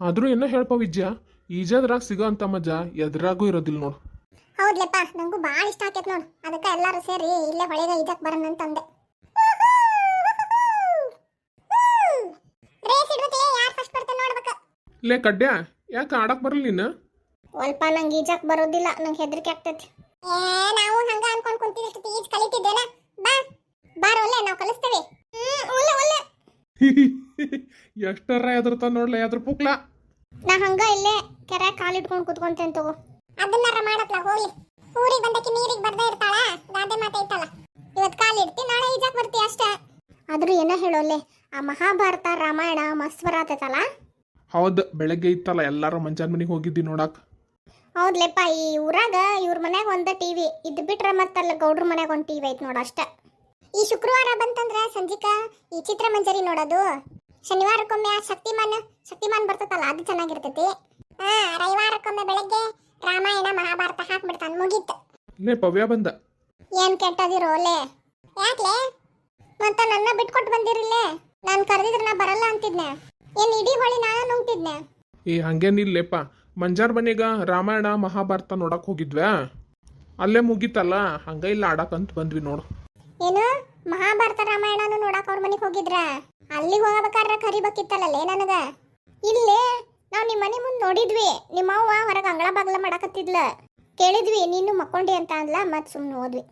ಆದ್ರೂ ಏನ ಹೇಳ್ಪ ವಿದ್ಯ, ಈಜಾದ್ರಾಗ ಸಿಗೋ ಅಂತ ಮಜಾ ಎದ್ರಾಗೂ ಇರೋದಿಲ್ಲ ನೋಡು. ಹೌದ್ಲೆಪ್ಪ, ನಂಗೂ ಭಾಳ ಇಷ್ಟ ಆಕೈತ್ ನೋಡು. ಅದಕ್ಕೆ ಎಲ್ಲರೂ ಸೇರಿ ಇಲ್ಲೇ ಹೊಳೆಗ ಈಜಕ್ ಬರೋಣ ಅಂತಂದೆ. ರೇಸ್ ಇಡ್ಬೇಕಲೇ, ಯಾರು ಫಸ್ಟ್ ಬರ್ತಾನೆ ನೋಡ್ಬೇಕು. ಲೇ ಕಡ್ಡ್ಯಾ, ಯಾಕೆ ಆಡಕ್ ಬರಲ್ಲ ನೀನು? ಸ್ವಲ್ಪ ನಂಗೆ ಈಜಕ್ ಬರೋದಿಲ್ಲ, ನಂಗೆ ಹೆದರಿಕೆ ಆಗ್ತೈತಿ. ನಾವು ಹಂಗ ಅನ್ಕೊಂಡ್ ಕುಂತಿದ್ವಿ, ಈಜ್ ಕಲಿತಿದ್ದೇನ. ಬಾ ಬಾರೋ, ಒಳ್ಳೆ ನಾವು ಕಲಿಸ್ತೇವೆ. ಒಳ್ಳೆ ಒಳ್ಳೆ ಎಷ್ಟರ ಎದ್ರತ ನೋಡ್ಲ ಎದ್ರ ಪುಕ್ಲ. ನಾ ಹಂಗ ಇಲ್ಲೇ ಕೆರೆ ಕಾಲಿಟ್ಕೊಂಡು ಕುತ್ಕೊಂತೇನೆ ತಗೋ. ಅದನ್ನಾರ ಮಾಡತ್ಲ ಹೋಗ್ಲಿ. ಊರಿಗೆ ಬಂದಕ್ಕೆ ನೀರಿಗೆ ಬರ್ದೇ ಇರ್ತಾಳ, ಗಾದೆ ಮಾತೆ ಐತಲ್ಲ, ಇವತ್ತು ಕಾಲಿಡ್ತಿ ನಾಳೆ ಈಜಕ್ ಬರ್ತಿ ಅಷ್ಟೇ. ಆದ್ರೂ ಏನೋ ಹೇಳೋಲ್ಲೆ, ಆ ಮಹಾಭಾರತ ರಾಮಾಯಣ ಮಸ್ತ್ ಬರತೈತಲ್ಲ. ಹೌದು, ಬೆಳಗ್ಗೆ ಇತ್ತಲ್ಲ ಎಲ್ಲಾರು ಮಂಚಾನ್ ಮನಿಗೆ ಹೋಗಿದ್ದಿ ನೋಡಾಕ್. ಹೌದ್ಲೆಪ್ಪ, ಈ ಊರಾಗ ಇವ್ರ ಮನ್ಯಾಗ ಒಂದ ಟಿವಿ ಇದ್ ಬಿಟ್ರೆ ಮತ್ತಲ್ಲ ಗೌಡ್ರ ಮನ್ಯಾಗ ಒಂದ್ ಟಿವಿ ಐತ್ ನೋಡ ಅಷ್ಟ. ಈ ಶುಕ್ರವಾರ ಬಂತಂದ್ರ ಸಂಜಿಕ ಈ ಚಿತ್ರಮಂಜರಿ ನೋಡೋದು. ಶನಿವಾರಕ್ಕೊಮ್ಮೆ ಶಕ್ತಿಮಾನ್ ಬರ್ತತಲ್ಲ, ಅದು ಚೆನ್ನಾಗಿರ್ತೈತಿ. ರವಿವಾರಕ್ಕೊಮ್ಮೆ ಬೆಳಗ್ಗೆ ರಾಮಾಯಣ ಮಹಾಭಾರತ ಹಾಕ್ಬಿಡ್ತಾನ, ಮುಗೀತು. ಲೇ ಪವ್ಯ ಬಂದ. ಏನ್ ಕೆಟ್ಟದಿರೋ ಲೇ, ಯಾಕ್ಲೆ ಮತ್ತ ನನ್ನ ಬಿಟ್ಕೊಟ್ಟು ಬಂದಿರಿಲ್ಲೇ? ನಾನ್ ಕರೆದಿದ್ರೆ ನಾ ಬರಲ್ಲ ಅಂತಿದ್ನೆ. ಏನ್ ಇಡೀ ಹೊಳಿ ನಾನು ನುಂಗ್ತಿದ್ನೆ? ಏ ಹಂಗೇನಿಲ್ಲೇಪ, ಮಂಜಾರ್ ಮನೆಗ ರಾಮಾಯಣ ಮಹಾಭಾರತ ನೋಡಕ್ ಹೋಗಿದ್ವ್ಯಾ, ಅಲ್ಲೇ ಮುಗೀತಲ್ಲ, ಹಂಗ ಇಲ್ಲ ಆಡಕಂತ ಬಂದ್ವಿ ನೋಡು. ಏನು ಮಹಾಭಾರತ ರಾಮಾಯಣನು ನೋಡಕ್ ಅವ್ರ ಮನೆಗೆ ಹೋಗಿದ್ರ? ಅಲ್ಲಿ ಹೋಗಬೇಕಾದ್ರೆ ಕರಿಬೇಕಿತ್ತಲ್ಲೇ ನನಗ. ಇಲ್ಲೇ ನಾವ್ ನಿಮ್ಮ ಮನೆ ಮುಂದೆ ನೋಡಿದ್ವಿ, ನಿಮ್ಮ ಅವ್ವ ಹೊರಗೆ ಅಂಗಳ ಬಾಗ್ಲ ಮಾಡಕತ್ತಿದ್ಲ, ಕೇಳಿದ್ವಿ ನೀನು ಮಕ್ಕೊಂಡಿ ಅಂತ ಅಂದ್ಲ, ಮತ್ ಸುಮ್ನೆ ಹೋದ್ವಿ.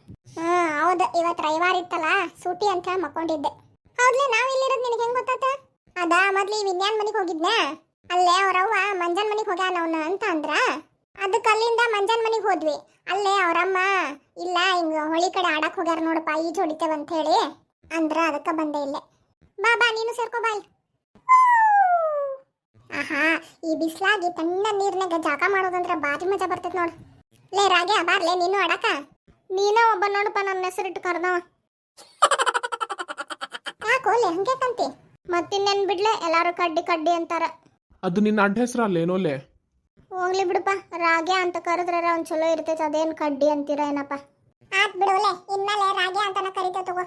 ಹೌದು, ಇವತ್ತು ರವಿವಾರ ಇತ್ತಲ್ಲ, ಸೂಟಿ ಅಂತ ಮಕ್ಕೊಂಡಿದ್ದೆ. ಹೌದ್ಲೆ, ನಾವ್ ಇಲ್ಲಿರೋದು ನಿನಗೆ ಹೆಂಗ್ ಗೊತ್ತಾತ? ಅದ ಮೊದ್ಲು ಈ ವಿಜ್ಞಾನ್ ಮನೆಗೆ ಹೋಗಿದ್ನ, ಅಲ್ಲೇ ಅವ್ರವ್ವ ಮಂಜನ್ ಮನೆಗೆ ಹೋಗ್ಯಾನ ಅವನ ಅಂತ ಅಂದ್ರ, ಅದಕ್ಕೆ ಅಲ್ಲಿಂದ ಮಂಜನ್ ಮನೆಗೆ ಹೋದ್ವಿ. ಅಲ್ಲೇ ಅವ್ರಮ್ಮ ಇಲ್ಲ ಹಿಂಗ ಹೊಳಿ ಕಡೆ ಆಡಕ್ ಹೋಗ್ಯಾರ ನೋಡಪ್ಪ, ಈಜು ಹೊಡಿತೇವ ಅಂತ ಹೇಳಿ ಅಂದ್ರ, ಅದಕ್ಕ ಬಂದೆ ಇಲ್ಲೇ. ಬಾ ಬಾ ನೀನು ಸೇರ್ಕೋ ಬಾಯ್. ಆಹಾ, ಈ ಬಿಸ್ಲಾಗಿ ತಣ್ಣ ನೀರ್ನಾಗ ಜಾಗ ಮಾಡೋದಂದ್ರ ಬಾರಿ ಮಜಾ ಬರ್ತೈತ್ ನೋಡು. ಲೇ ರಾಗ್ಯ, ಬಾರ್ಲೆ ನೀನು ಆಡಕ. ನೀನ ಒಬ್ಬ ನೋಡಪ್ಪ ನನ್ನ ಹೆಸರಿಟ್ಟು ಕರ್ದವ. ಯಾಕೋಲೆ ಹಂಗೆ ಕಂತಿ? ಮತ್ತಿನ್ನೇನ್ ಬಿಡ್ಲೆ, ಎಲ್ಲಾರು ಕಡ್ಡಿ ಕಡ್ಡಿ ಅಂತಾರ. ಅದು ನಿನ್ನ ಅಡ್ಡ ಹೆಸರಲ್ಲೇನೋಲೆ? ಹೋಗ್ಲಿ ಬಿಡಪ್ಪ, ರಾಗ್ಯ ಅಂತ ಕರೆದ್ರೆ ಒಂದ್ ಚಲೋ ಇರ್ತೈತಿ, ಅದೇನ್ ಕಡ್ಡಿ ಅಂತೀರ ಏನಪ್ಪ. ಆತ್ ಬಿಡೋಲೆ, ಇನ್ಮೇಲೆ ರಾಗ್ಯ ಅಂತಾನ ಕರಿತ ತಗೋ.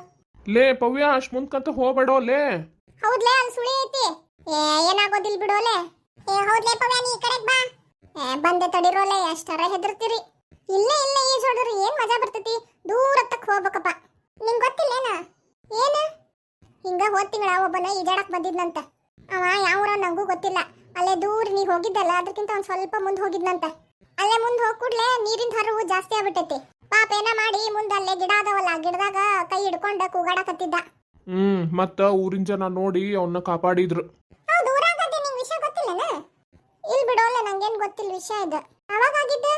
ಲೇ ಪವ್ಯ, ಅಷ್ಟ್ ಮುಂದ್ಕಂತ ಹೋಗ್ಬೇಡೋ ಲೇ. ಹೌದ್ಲೇ, ಅಲ್ಲಿ ಸುಳಿ ಐತಿ. ಏನಾಗೋದಿಲ್ ಬಿಡೋಲೆ. ಹೌದ್ಲೇ ಪವ್ಯ, ನೀ ಈ ಕಡೆಗ್ ಬಾ. ಬಂದೆ ತಡಿರೋಲೆ, ಎಷ್ಟರ ಹೆದರ್ತೀರಿ. ಇಲ್ಲೇ ಈಜ್ ಹೊಡ್ರಿ ಏನ್ ಮಜಾ ಬರ್ತೈತಿ, ದೂರ ತಕ್ಕ ಹೋಗ್ಬೇಕಪ್ಪ. ನಿಂಗ್ ಗೊತ್ತಿಲ್ಲೇನ? ಏನ ಹಿಂಗ ಹೋದ್ ತಿಂಗಳ ಒಬ್ಬನ ಈಜಾಡಕ್ ಬಂದಿದ್ನಂತ. ಅವ ಯಾವೂರ ನಂಗೂ ಗೊತ್ತಿಲ್ಲ, ಅಲ್ಲೇ ದೂರ ನೀ ಹೋಗಿದ್ದಲ್ಲ ಅದಕ್ಕಿಂತ ಒಂದ್ ಸ್ವಲ್ಪ ಮುಂದೆ ಹೋಗಿದ್ನಂತ. ಅಲ್ಲೇ ಮುಂದೆ ಹೋಗ್ ಕೂಡ್ಲೆ ನೀರಿನ ಹರಿವು ಜಾಸ್ತಿ ಆಗ್ಬಿಟ್ಟೈತಿ. ಪಾಪ ಏನ ಮಾಡಿ ಮುಂದೆ ಅಲ್ಲೇ ಗಿಡ ಅದಾವಲ್ಲ, ಗಿಡದಾಗ ಕೈ ಹಿಡ್ಕೊಂಡ ಕೂಗಾಡಕತ್ತಿದ್ದ. ಮತ್ತ ಊರಿನ ಜನ ನೋಡಿ ಅವನ್ನ ಕಾಪಾಡಿದ್ರು. ಹೌದು, ಊರಾಗದೆ ನಿಂಗ್ ವಿಷಯ ಗೊತ್ತಿಲ್ಲನ? ಇಲ್ ಬಿಡೋಲ್ಲ, ನಂಗೇನ್ ಗೊತ್ತಿಲ್ಲ ವಿಷಯ ಇದು. ಅವಾಗ ಆಗಿದ್ದ?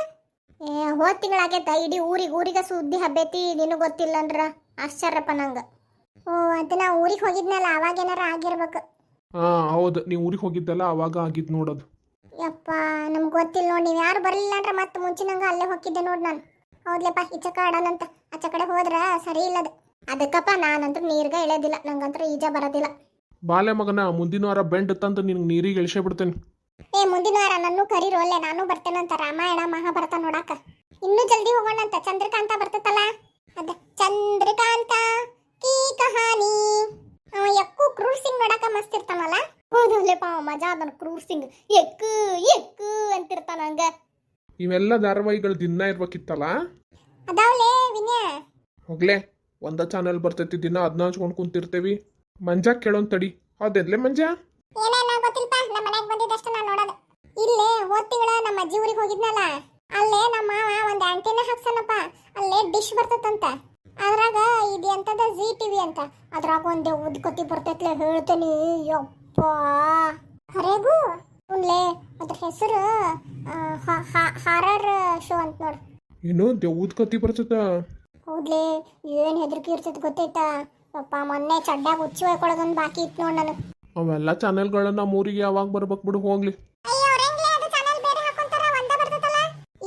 ಹೋದ್ ತಿಂಗಳಾಗೈತ, ಇಡೀ ಊರಿಗೆ ಸುದ್ದಿ ಹಬ್ಬೈತಿ, ನಿನಗ್ ಗೊತ್ತಿಲ್ಲ ಅಂದ್ರ ಆಶ್ಚರ್ಯಪ್ಪ ನಂಗ. ಓ, ಅದು ನಾ ಊರಿಗೆ ಹೋಗಿದ್ನಲ್ಲ, ಅವಾಗೇನಾರ ಆಗಿರ್ಬೇಕು. ಹೌದು, ನೀವು ಊರಿಗೆ ಹೋಗಿದ್ದಲ್ಲ ಅವಾಗ ಆಗಿದ್ ನೋಡೋದು. ಯಪ್ಪ, ನಮ್ಗೆ ಗೊತ್ತಿಲ್ಲ ನೋಡಿ. ನೀವು ಯಾರು ಬರಲಿಲ್ಲ ಅಂದ್ರೆ ಮತ್ತೆ ಮುಂಚಿನಂಗ ಅಲ್ಲೇ ಹೋಗಿದ್ದೆ ನೋಡಿ ನಾನು. ಹೌದ್ಲೆಪ್ಪ, ಈಚಕ ಆಡೋಣಂತ, ಆಚೆ ಕಡೆ ಹೋದ್ರ ಸರಿ ಇಲ್ಲದು. ಅದಕ್ಕಪ್ಪ ನಾನಂತೂ ನೀರ್ಗ ಇಳಿಯೋದಿಲ್ಲ, ನಂಗಂತೂ ಈಜ ಬರೋದಿಲ್ಲ. ಬಾಲೆ ಮಗನ, ಮುಂದಿನ ವಾರ ಬೆಂಡ್ ತಂದು ನಿನ್ಗೆ ನೀರಿಗೆ ಇಳಿಸೇ ಬಿಡ್ತೇನೆ. ಮುಂದಿನ ವಾರ ನನ್ನೂ ಕರೀರೋಲ್ಲೆ, ನಾನು ಬರ್ತೇನಂತ ರಾಮಾಯಣ ಮಹಾಭಾರತ ನೋಡಾಕ. ಇನ್ನೂ ಜಲ್ದಿ ಹೋಗೋಣಂತ. ಚಂದ್ರಕಾಂತ ಬರ್ತೈತಲ್ಲ, ಅದ ಚಂದ್ರಕಾಂತ ಕೀ ಕಹಾನಿ. ಯಕ್ಕೂ ಕ್ರೂರ್ ಸಿಂಗ್ ನೋಡಾಕ ಮಸ್ತ್ ಇರ್ತಾನಲ್ಲ. ಹೌದಲ್ಲೇಪ್ಪ, ಮಜಾ ಅದನ್ ಕ್ರೂರ್ ಸಿಂಗ್, ಎಕ್ಕು ಎಕ್ಕು ಅಂತಿರ್ತಾನ ಹಂಗ. ಇವೆಲ್ಲ ಧಾರಾವಾಹಿಗಳು ದಿನ ಇರ್ಬೇಕಿತ್ತಲ್ಲ. ಅದಾವ್ಲೇ ವಿನಯ. ಹೋಗ್ಲೇ, ಒಂದ ಚಾನೆಲ್ ಬರ್ತೈತಿ, ದಿನ ಅದನ್ನ ಹಚ್ಕೊಂಡ್ ಕುಂತಿರ್ತೇವಿ. ಮಂಜಾ ಕೇಳೋನ್ ತಡಿ. ಹೌದೇನ್ಲೆ ಮಂಜಾ? ಏನೇನ ಗೊತ್ತಿಲ್ಪ, ನಮ್ಮ ಮನೆಗೆ ಬಂದಿದ್ದಷ್ಟು ನಾನು ನೋಡೋದು. ಇಲ್ಲೇ ಹೋದ ತಿಂಗಳ ನಮ್ಮ ಅಜ್ಜಿ ಊರಿಗೆ ಹೋಗಿದ್ನಲ್ಲ, ಅಲ್ಲೇ ನಮ್ಮ ಮಾವ ಒಂದು ಆಂಟಿನ ಹಾಕ್ಸನಪ್ಪ. ಅಲ್ಲೇ ಡಿಶ್ ಬರ್ತೈತಂತ, ಅದ್ರಾಗ ಇದು ಎಂತದ ಜಿ ಟಿವಿ ಅಂತ, ಅದ್ರಾಗ ಒಂದೇ ಉದ್ಕತಿ ಬರ್ತೈತ್ಲೆ, ಹೇಳ್ತೇನಿ ಯಪ್ಪ ಹರೇಗು. ಉನ್ಲೇ ಅದ್ರ ಹೆಸರು ಹಾರರ್ ಶೋ ಅಂತ ನೋಡು. ಏನು ದೇವ್ದ ಕತ್ತಿ ಬರ್ತೈತ? ಹೌದ್ಲೇ, ಏನ್ ಹೆದರಿಕೆ ಇರ್ತೈತಿ ಗೊತ್ತೈತಾ? ಅಪ್ಪ ಮೊನ್ನೆ ಚಡ್ಡಾಗ ಹುಚ್ಚಿ ಹೊಯ್ಕೊಳ್ಳೋದೊಂದು ಬಾಕಿ ಇತ್ತು ನೋಡ್ ನನಗೆ. ಅವೆಲ್ಲ ಚಾನೆಲ್ಗಳನ್ನ ನಮ್ಮ ಊರಿಗೆ ಯಾವಾಗ ಬರ್ಬೇಕು ಬಿಡು, ಹೋಗ್ಲಿ.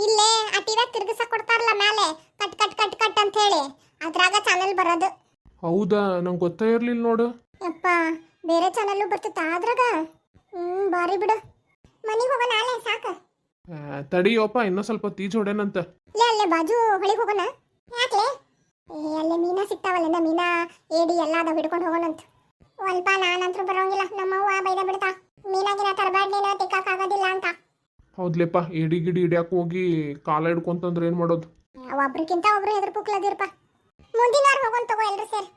ಇಲ್ಲೇ ಆ ಟಿವಿ ತಿರ್ಗಿಸಕ್ ಕೊಡ್ತಾರಲ್ಲ ಮೇಲೆ, ಕಟ್ ಕಟ್ ಕಟ್ ಕಟ್ ಅಂತ ಹೇಳಿ, ಅದ್ರಾಗ ಚಾನೆಲ್ ಬರೋದು. ಹೌದಾ, ನಂಗೆ ಗೊತ್ತೇ ಇರ್ಲಿಲ್ಲ ನೋಡು. ಯಪ್ಪ, ಬೇರೆ ಚಾನೆಲ್ ಬರ್ತೈತ ಅದ್ರಾಗ. ಬಾರಿ ಬಿಡು, ಮನಿಗೆ ಹೋಗೋಣ ಅಲ್ಲೇ ಸಾಕು. ತಡಿಯಪ್ಪ, ಇನ್ನೂ ಸ್ವಲ್ಪ ತೀಜ್ ಹೊಡೇನಂತ. ಅಲ್ಲೇ ಬಾಜು ಹೊಳಿಗೆ ಹೋಗೋಣ. ಯಾಕೆ? ಅಲ್ಲೇ ಮೀನಾ ಸಿಗ್ತಾವಲ್ಲ, ಮೀನಾ ಏಡಿ ಎಲ್ಲ ಅದಾವ, ಹಿಡ್ಕೊಂಡು ಹೋಗೋಣಂತ. ಸ್ವಲ್ಪ ನಾನಂತರೂ ಬರೋಂಗಿಲ್ಲ, ನಮ್ಮವ್ವ ಬೈದ ಬಿಡ್ತಾ. ಮೀನಾಗಿನ ತರಬೇಡ ನೀನು ತಿಕ್ಕಾಗೋದಿಲ್ಲ ಅಂತ. ಹೌದ್ಲೇಪ್ಪ, ಇಡಿ ಗಿಡಿ ಹಿಡಿಯಾಕ ಹೋಗಿ ಕಾಲ ಹಿಡ್ಕೊಂತಂದ್ರೆ ಏನು ಮಾಡೋದು? ಒಬ್ರಿಗಿಂತ ಒಬ್ರು ಹೆದ್ರ ಪುಕ್ಲದಿರಪ್ಪ. ಮುಂದಿನ ವಾರ ಹೋಗೋಣ ತಗೋ ಎಲ್ರು ಸೇರಿ.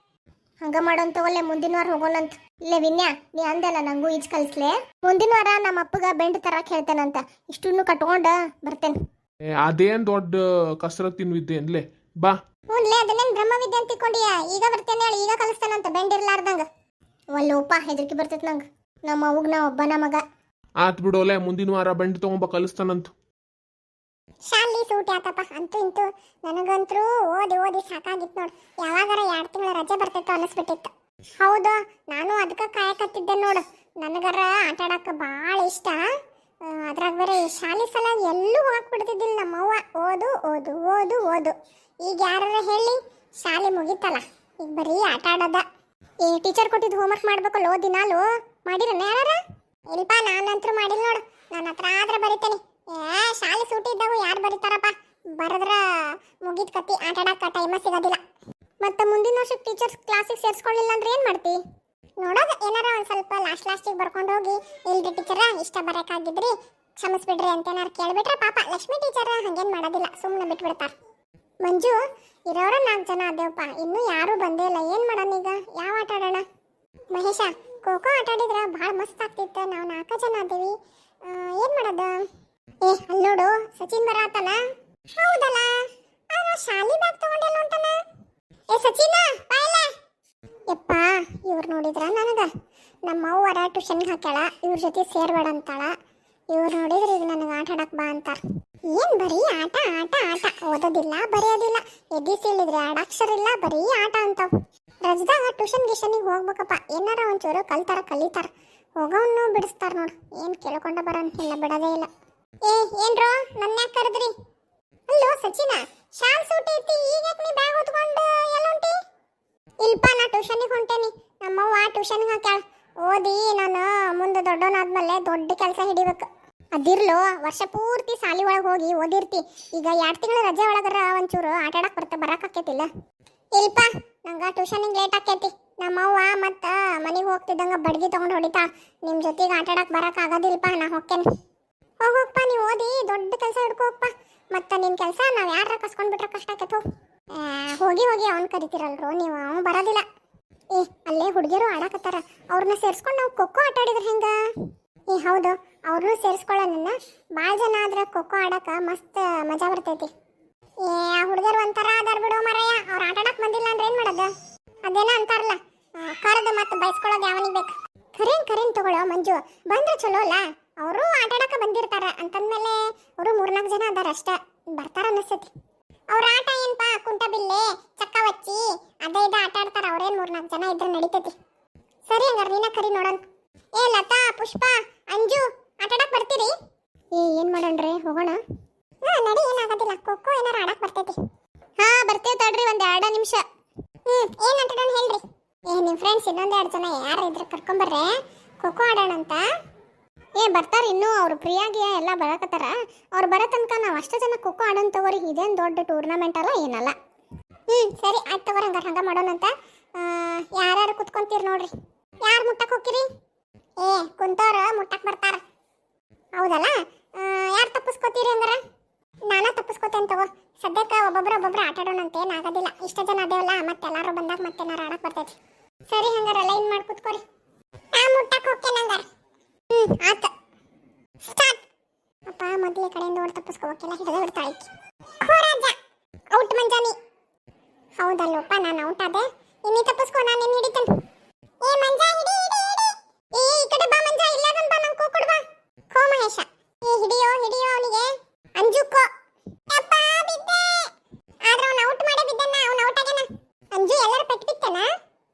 ಹಂಗ ಮಾಡೋನ್ ತಗೋಲೆ, ಮುಂದಿನ ವಾರ ಹೋಗೋಣಂತ. ಇಲ್ಲೇ ವಿನ್ಯಾ, ನೀ ಅಂದಲ್ಲ ನಂಗೂ ಈಜ್ ಕಲಿಸ್ಲೆ. ಮುಂದಿನ ವಾರ ನಮ್ಮ ಅಪ್ಪಗ ಬೆಂಡ್ ತರಕ್ ಹೇಳ್ತೇನಂತ. ಇಷ್ಟನ್ನು ಕಟ್ಕೊಂಡ ಬರ್ತೇನೆ. ಅದೇನ್ ದೊಡ್ಡ ಕಸರತ್ತಿನ ವಿದ್ಯೆ ಅನ್ಲೇ, ಬಾ. ಹ್ಞೂನ್ಲೇ, ಅದನ್ನೇನು ಬ್ರಹ್ಮವಿದ್ಯೆ ಅಂತ ತಿಕ್ಕೊಂಡಿಯಾ? ಈಗ ಬರ್ತೇನೆ ಹೇಳಿ, ಈಗ ಕಲಿಸ್ತಾನಂತ ಬೆಂಡ್ ಇರ್ಲಾರ್ದಂಗ. ಒಲ್ಲೋಪ, ಹೆದರಿಕೆ ಬರ್ತೈತೆ ನಂಗೆ. ನಮ್ಮ ಅವ್ಗ ನಾ ಒಬ್ಬನ ಮಗ. ಆತ್ ಬಿಡೋಲೆ, ಮುಂದಿನ ವಾರ ಬೆಂಡ್ ತಗೊಂಬ ಕಲಿಸ್ತಾನಂತ. ಶಾಲಿ ಸೂಟಿ ಆತಪ್ಪ. ಅಂತೂ ಇಂತೂ ನನಗಂತರೂ ಓದಿ ಓದಿ ಸಾಕಾಗಿತ್ತು ನೋಡು. ಯಾವಾಗಾರ 2 ತಿಂಗಳ ರಜೆ ಬರ್ತೈತೋ ಅನಿಸ್ಬಿಟ್ಟಿತ್ತು. ಹೌದು, ನಾನು ಅದಕ್ಕೆ ಕಾಯಕತ್ತಿದ್ದೆ ನೋಡು. ನನಗರ ಆಟ ಆಡಕ್ಕೆ ಭಾಳ ಇಷ್ಟ. ಅದ್ರಾಗ ಬೇರೆ ಶಾಲೆ ಸಲ ಎಲ್ಲೂ ಹೋಗಕ್ಕೆ ಬಿಡ್ತಿದ್ದಿಲ್ಲ ನಮ್ಮವ್ವ. ಓದು ಓದು ಓದು ಓದು. ಈಗ ಯಾರ ಹೇಳಿ, ಶಾಲೆ ಮುಗೀತಲ್ಲ, ಈಗ ಬರೀ ಆಟ ಆಡೋದ. ಈ ಟೀಚರ್ ಕೊಟ್ಟಿದ್ದು ಹೋಮ್ವರ್ಕ್ ಮಾಡ್ಬೇಕಲ್ಲ ದಿನಾಲು. ಮಾಡಿರಣ್ಣ ಯಾರ? ಇಲ್ಪ, ನಾನಂತರೂ ಮಾಡಿಲ್ಲ ನೋಡು. ನನ್ನ ಹತ್ರ ಆದ್ರೆ ಬರಿತೇನೆ. ಶಾಲೆ ಸೂಟಿ ಇದ್ದಾಗೂ ಯಾರು ಬರೀತಾರಪ್ಪ? ಬರದ್ರ ಮುಗಿದ ಕತ್ತಿ. ಆಟ ಆಡಕ್ಕೆ ಟೈಮ ಸಿಗೋದಿಲ್ಲ. ಮತ್ತೆ ಮುಂದಿನ ವರ್ಷ ಟೀಚರ್ಸ್ ಕ್ಲಾಸಿಗೆ ಸೇರಿಸ್ಕೊಳ್ಳಿಲ್ಲ ಅಂದ್ರೆ ಏನು ಮಾಡ್ತಿ? ನೋಡೋದು ಏನಾರ ಒಂದು ಸ್ವಲ್ಪ ಲಾಸ್ಟಿಗೆ ಬರ್ಕೊಂಡು ಹೋಗಿ, ಇಲ್ರಿ ಟೀಚರ ಇಷ್ಟ ಬರೋಕ್ಕಾಗಿದ್ರಿ ಕ್ಷಮಿಸ್ಬಿಡ್ರಿ ಅಂತ ಏನಾರು ಕೇಳ್ಬಿಟ್ರೆ ಪಾಪ ಲಕ್ಷ್ಮಿ ಟೀಚರ್ ಹಂಗೇನು ಮಾಡೋದಿಲ್ಲ, ಸುಮ್ಮನೆ ಬಿಟ್ಬಿಡ್ತಾರೆ. ಮಂಜು, ಇರೋರು 4 ಜನ ಅದೇವಪ್ಪ, ಇನ್ನೂ ಯಾರೂ ಬಂದೇ ಇಲ್ಲ. ಏನು ಮಾಡೋಣ ಈಗ? ಯಾವ ಆಟ ಆಡೋಣ? ಮಹೇಶ, ಖೋಖೋ ಆಟ ಆಡಿದ್ರೆ ಭಾಳ ಮಸ್ತ್ ಆಗ್ತಿತ್ತು. ನಾವು 4 ಜನ ಅದೇವಿ. ಏನು ಮಾಡೋದು? ಅಲ್ಲಿ ನೋಡು, ಸಚಿನ್ ಬರತ್ತಾನ. ಹೌದಲ್ಲ, ಶಾಲಿ ಬ್ಯಾಗ್ ತಗೊಂಡಿಲ್ಲ ಅಂತಾನ. ಸಚಿನ ಬಾಯಲ್ಲ. ಯಪ್ಪ, ಇವ್ರು ನೋಡಿದ್ರ ನನಗ ನಮ್ಮ ಅವ್ವರ ಟ್ಯೂಷನ್ಗೆ ಹಾಕ್ಯಾಳ, ಇವ್ರ ಜೊತೆ ಸೇರ್ಬೇಡ ಅಂತಾಳ. ಇವ್ರು ನೋಡಿದ್ರೆ ಈಗ ನನಗೆ ಆಟ ಆಡಕ್ ಬಾ ಅಂತಾರ. ಏನ್ ಬರೀ ಆಟ ಆಟ ಆಟ, ಓದೋದಿಲ್ಲ ಬರೆಯೋದಿಲ್ಲ, ಎದ್ದಿಸಿಳಿದ್ರೆ ಆಡಾಕ್ಷರ ಇಲ್ಲ, ಬರೀ ಆಟ ಅಂತಾವ್. ರಜದಾಗ ಟ್ಯೂಷನ್ ಗಿಷನಿಗೆ ಹೋಗ್ಬೇಕಪ್ಪ, ಏನಾರ ಒಂಚೂರು ಕಲಿತಾರ. ಹೋಗೋವನ್ನು ಬಿಡಿಸ್ತಾರ ನೋಡು. ಏನ್ ಕೇಳ್ಕೊಂಡ ಬರಂತಿಲ್ಲ, ಬಿಡೋದೇ ಇಲ್ಲ. ಏನ್ರೋ ನನ್ನ ಯಾಕೆ ಕರೆದ್ರಿ? ಅಲ್ಲೋ ಸಚಿನ, ಶಾಲ್ ಸೂಟಿ ಐತಿ, ಈಗ ನೀ ಬ್ಯಾಗ್ ಹೊತ್ಕೊಂಡು ಎಲ್ಲ ಹೊಂಟಿ? ಇಲ್ಪ, ನಾ ಟ್ಯೂಷನಿಗೆ ಹೊಂಟೇನಿ. ನಮ್ಮವ್ವ ಟ್ಯೂಷನ್ಗೆ ಹಾಕ್ಯಾಳ. ಓದಿ ನಾನು ಮುಂದೆ ದೊಡ್ಡವನಾದ್ಮೇಲೆ ದೊಡ್ಡ ಕೆಲಸ ಹಿಡಿಬೇಕು. ಅದಿರ್ಲೋ, ವರ್ಷ ಪೂರ್ತಿ ಸಾಲಿ ಒಳಗೆ ಹೋಗಿ ಓದಿರ್ತಿ. ಈಗ 2 ತಿಂಗಳ ರಜೆ ಒಳಗರ ಒಂಚೂರು ಆಟ ಆಡಕ್ಕೆ ಬರಕ್ಕಾಕೈತಿಲ್ಲ. ಇಲ್ಪ, ನಂಗೆ ಟ್ಯೂಷನಿಗೆ ಲೇಟ್ ಆಕೈತಿ. ನಮ್ಮವ್ವ ಮತ್ತು ಮನೆಗೆ ಹೋಗ್ತಿದ್ದಂಗೆ ಬಡ್ಗಿ ತೊಗೊಂಡು ಹೊಡಿತಾ. ನಿಮ್ಮ ಜೊತೆಗೆ ಆಟ ಆಡಕ್ಕೆ ಬರೋಕ್ಕಾಗೋದಿಲ್ಪ, ನಾ ಹೋಗ್ತೇನೆ. ಹೋಗಪ್ಪ, ನೀವು ಓದಿ ದೊಡ್ಡ ಕೆಲಸ ಹಿಡ್ಕೋಪ್ಪ. ಮತ್ತು ನಿನ್ನ ಕೆಲಸ ನಾವು ಯಾರ ಕಸ್ಕೊಂಡ್ಬಿಟ್ರೆ ಕಷ್ಟ ಆಕೈತು. ಹೋಗಿ ಅವ್ನು ಕರಿತೀರಲ್ರು ನೀವು, ಅವ್ನು ಬರೋದಿಲ್ಲ. ಅಲ್ಲೇ ಹುಡುಗಿಯರು ಆಡಕತ್ತಾರ, ಅವ್ರನ್ನ ಸೇರಿಸ್ಕೊಂಡು ನಾವು ಖೋಖೋ ಆಟ ಆಡಿದ್ರೆ ಹೆಂಗೆ? ಹೌದು, ಅವ್ರನ್ನೂ ಸೇರಿಸ್ಕೊಳ್ಳೋಣ. ಭಾಳ ಜನ ಆದ್ರೆ ಖೋಖೋ ಆಡಕ್ಕೆ ಮಸ್ತ್ ಮಜಾ ಬರ್ತೈತಿ. ಆ ಹುಡುಗರು ಒಂಥರ ಅದಾರ ಬಿಡೋ ಮರಯ್ಯ. ಅವ್ರು ಆಟ ಆಡಕ್ಕೆ ಬಂದಿಲ್ಲ ಅಂದ್ರೆ ಏನು ಮಾಡೋದು? ಅದೇನೋ ಅಂತಾರಲ್ಲ, ಕರೆದು ಮತ್ತೆ ಬಯಸ್ಕೊಳ್ಳೋದು ಯಾವನಿಗೆ ಬೇಕು. ಕರೇನ್ ತಗೊಳ್ಳೋ ಮಂಜು, ಬಂದ್ರೆ ಚಲೋ ಅಲ್ಲ. ಅವರು ಆಟ ಆಡಕ್ಕೆ ಬಂದಿರ್ತಾರ ಅಂತಂದ್ಮೇಲೆ ಅವರು 3-4 ಜನ ಅದಾರ ಅಷ್ಟೇ, ಬರ್ತಾರ ಅನಿಸ್ತೈತಿ. ಅವ್ರ ಆಟ ಏನಪ್ಪ, ಕುಂಟಬಿಲ್ಲೆ, ಚಕ್ಕವಚ್ಚಿ, ಅದೇ ಇದು ಆಟ ಆಡ್ತಾರ. ಅವ್ರೇನು 3-4 ಜನ ಇದ್ರೆ ನಡೀತೈತಿ. ಸರಿ, ಹಂಗಾರೆ ನೀನ ಕರಿ ನೋಡೋಣ. ಲತಾ, ಪುಷ್ಪ, ಅಂಜು, ಆಟ ಆಡಕ್ಕೆ ಬರ್ತೀರಿ? ಏನು ಮಾಡೋಣ್ರಿ, ಹೋಗೋಣ? ನಡಿ, ಏನಾಗೋದಿಲ್ಲ. ಖೋಖೋ ಏನಾರು ಆಡಕ್ಕೆ ಬರ್ತೈತಿ. ಬರ್ತೇವೆ ತಡ್ರಿ, ಒಂದು 2 ನಿಮಿಷ. ಏನು ಆಟ ಆಡೋಣ ಹೇಳ್ರಿ? ನಿಮ್ಮ ಫ್ರೆಂಡ್ಸ್ ಇನ್ನೊಂದು 2 ಜನ ಯಾರು ಇದ್ರೆ ಕರ್ಕೊಂಬರ್ರೆ, ಖೋಖೋ ಆಡೋಣ ಅಂತ. ಬರ್ತಾರ ಇನ್ನೂ, ಅವ್ರು ಫ್ರೀಯಾಗಿ ಎಲ್ಲ ಬರಕತ್ತಾರ. ಅವ್ರು ಬರೋ ತನಕ ನಾವು ಅಷ್ಟು ಜನ ಖೋಖೋ ಆಡೋಣ ತಗೋರಿ. ಇದೇನು ದೊಡ್ಡ ಟೂರ್ನಮೆಂಟ್ ಅಲ್ಲ, ಏನಲ್ಲ. ಸರಿ, ಆಯ್ತು ತಗೋರಿ, ಹಂಗೆ ಮಾಡೋಣಂತ. ಯಾರ್ಯಾರು ಕುತ್ಕೊಂತೀರಿ ನೋಡ್ರಿ. ಯಾರು ಮುಟ್ಟಕ್ಕೆ ಹೋಗ್ತೀರಿ? ಕುಂತವ್ರು ಮುಟ್ಟಕ್ಕೆ ಬರ್ತಾರ. ಹೌದಲ್ಲ, ಯಾರು ತಪ್ಪಿಸ್ಕೋತೀರಿ ಹಂಗಾರ? ನಾನಾ ತಪ್ಪಿಸ್ಕೋತೇನೆ ತಗೋ. ಸದ್ಯಕ್ಕೆ ಒಬ್ಬೊಬ್ರು ಆಟ ಆಡೋಣಂತೆ, ಏನಾಗೋದಿಲ್ಲ. ಇಷ್ಟ ಜನ ಅದೇವಲ್ಲ, ಮತ್ತೆಲ್ಲಾರು ಬಂದಾಗ ಮತ್ತೇನಾರು ಆಡಕ್ಕೆ ಬರ್ತೈತಿ. ಸರಿ, ಹಂಗಾರ ಲೈನ್ ಮಾಡಿ ಕುತ್ಕೋರಿ. ಮುಟ್ಟಕ್ಕೆ ಹೋಗ್ತೇನೆ ಹಂಗಾರ. ಆತ ಸ್ಟಾರ್ಟ್. ಅಪ್ಪ, ಮೊದಲೇ ಕಡೆಯಿಂದ ಓಡ್ ತಪ್ಪಿಸ್ಕೋಬೇಕೆಲ್ಲ ಹಿಡಿದು ಬಿಡ್ತಾಳೆ. ಔಟ್ ಮಂಜಾನಿ. ಹೌದಲ್ಲಪ್ಪ, ನಾನು ಔಟ್ ಆದೆ. ಇನ್ನೀ ತಪ್ಪಿಸ್ಕೊ, ನಾನು ನಿನ್ನ ಹಿಡಿತೇನೆ. ಮಂಜಾ, ಹಿಡಿ. ಈ ಕಡೆ ಬಾ ಮಂಜಾ, ಇಲ್ಲದನ್ ಬಾ, ನಂಗೆ ಕೊಡು ಬಾ. ಖೋ ಮಹೇಶ, ಹಿಡಿಯೋ ಅವನಿಗೆ. ಅಂಜುಕೋ. ಅಪ್ಪ, ಬಿದ್ದೆ. ಆದ್ರೆ ಅವ್ನು ಔಟ್ ಮಾಡೇ ಬಿದ್ದಣ್ಣ, ಅವ್ನು ಔಟ್ ಆಗ್ಯಾನ. ಅಂಜು, ಎಲ್ಲರೂ ಪೆಟ್ಟು ಬಿತ್ತೇನ?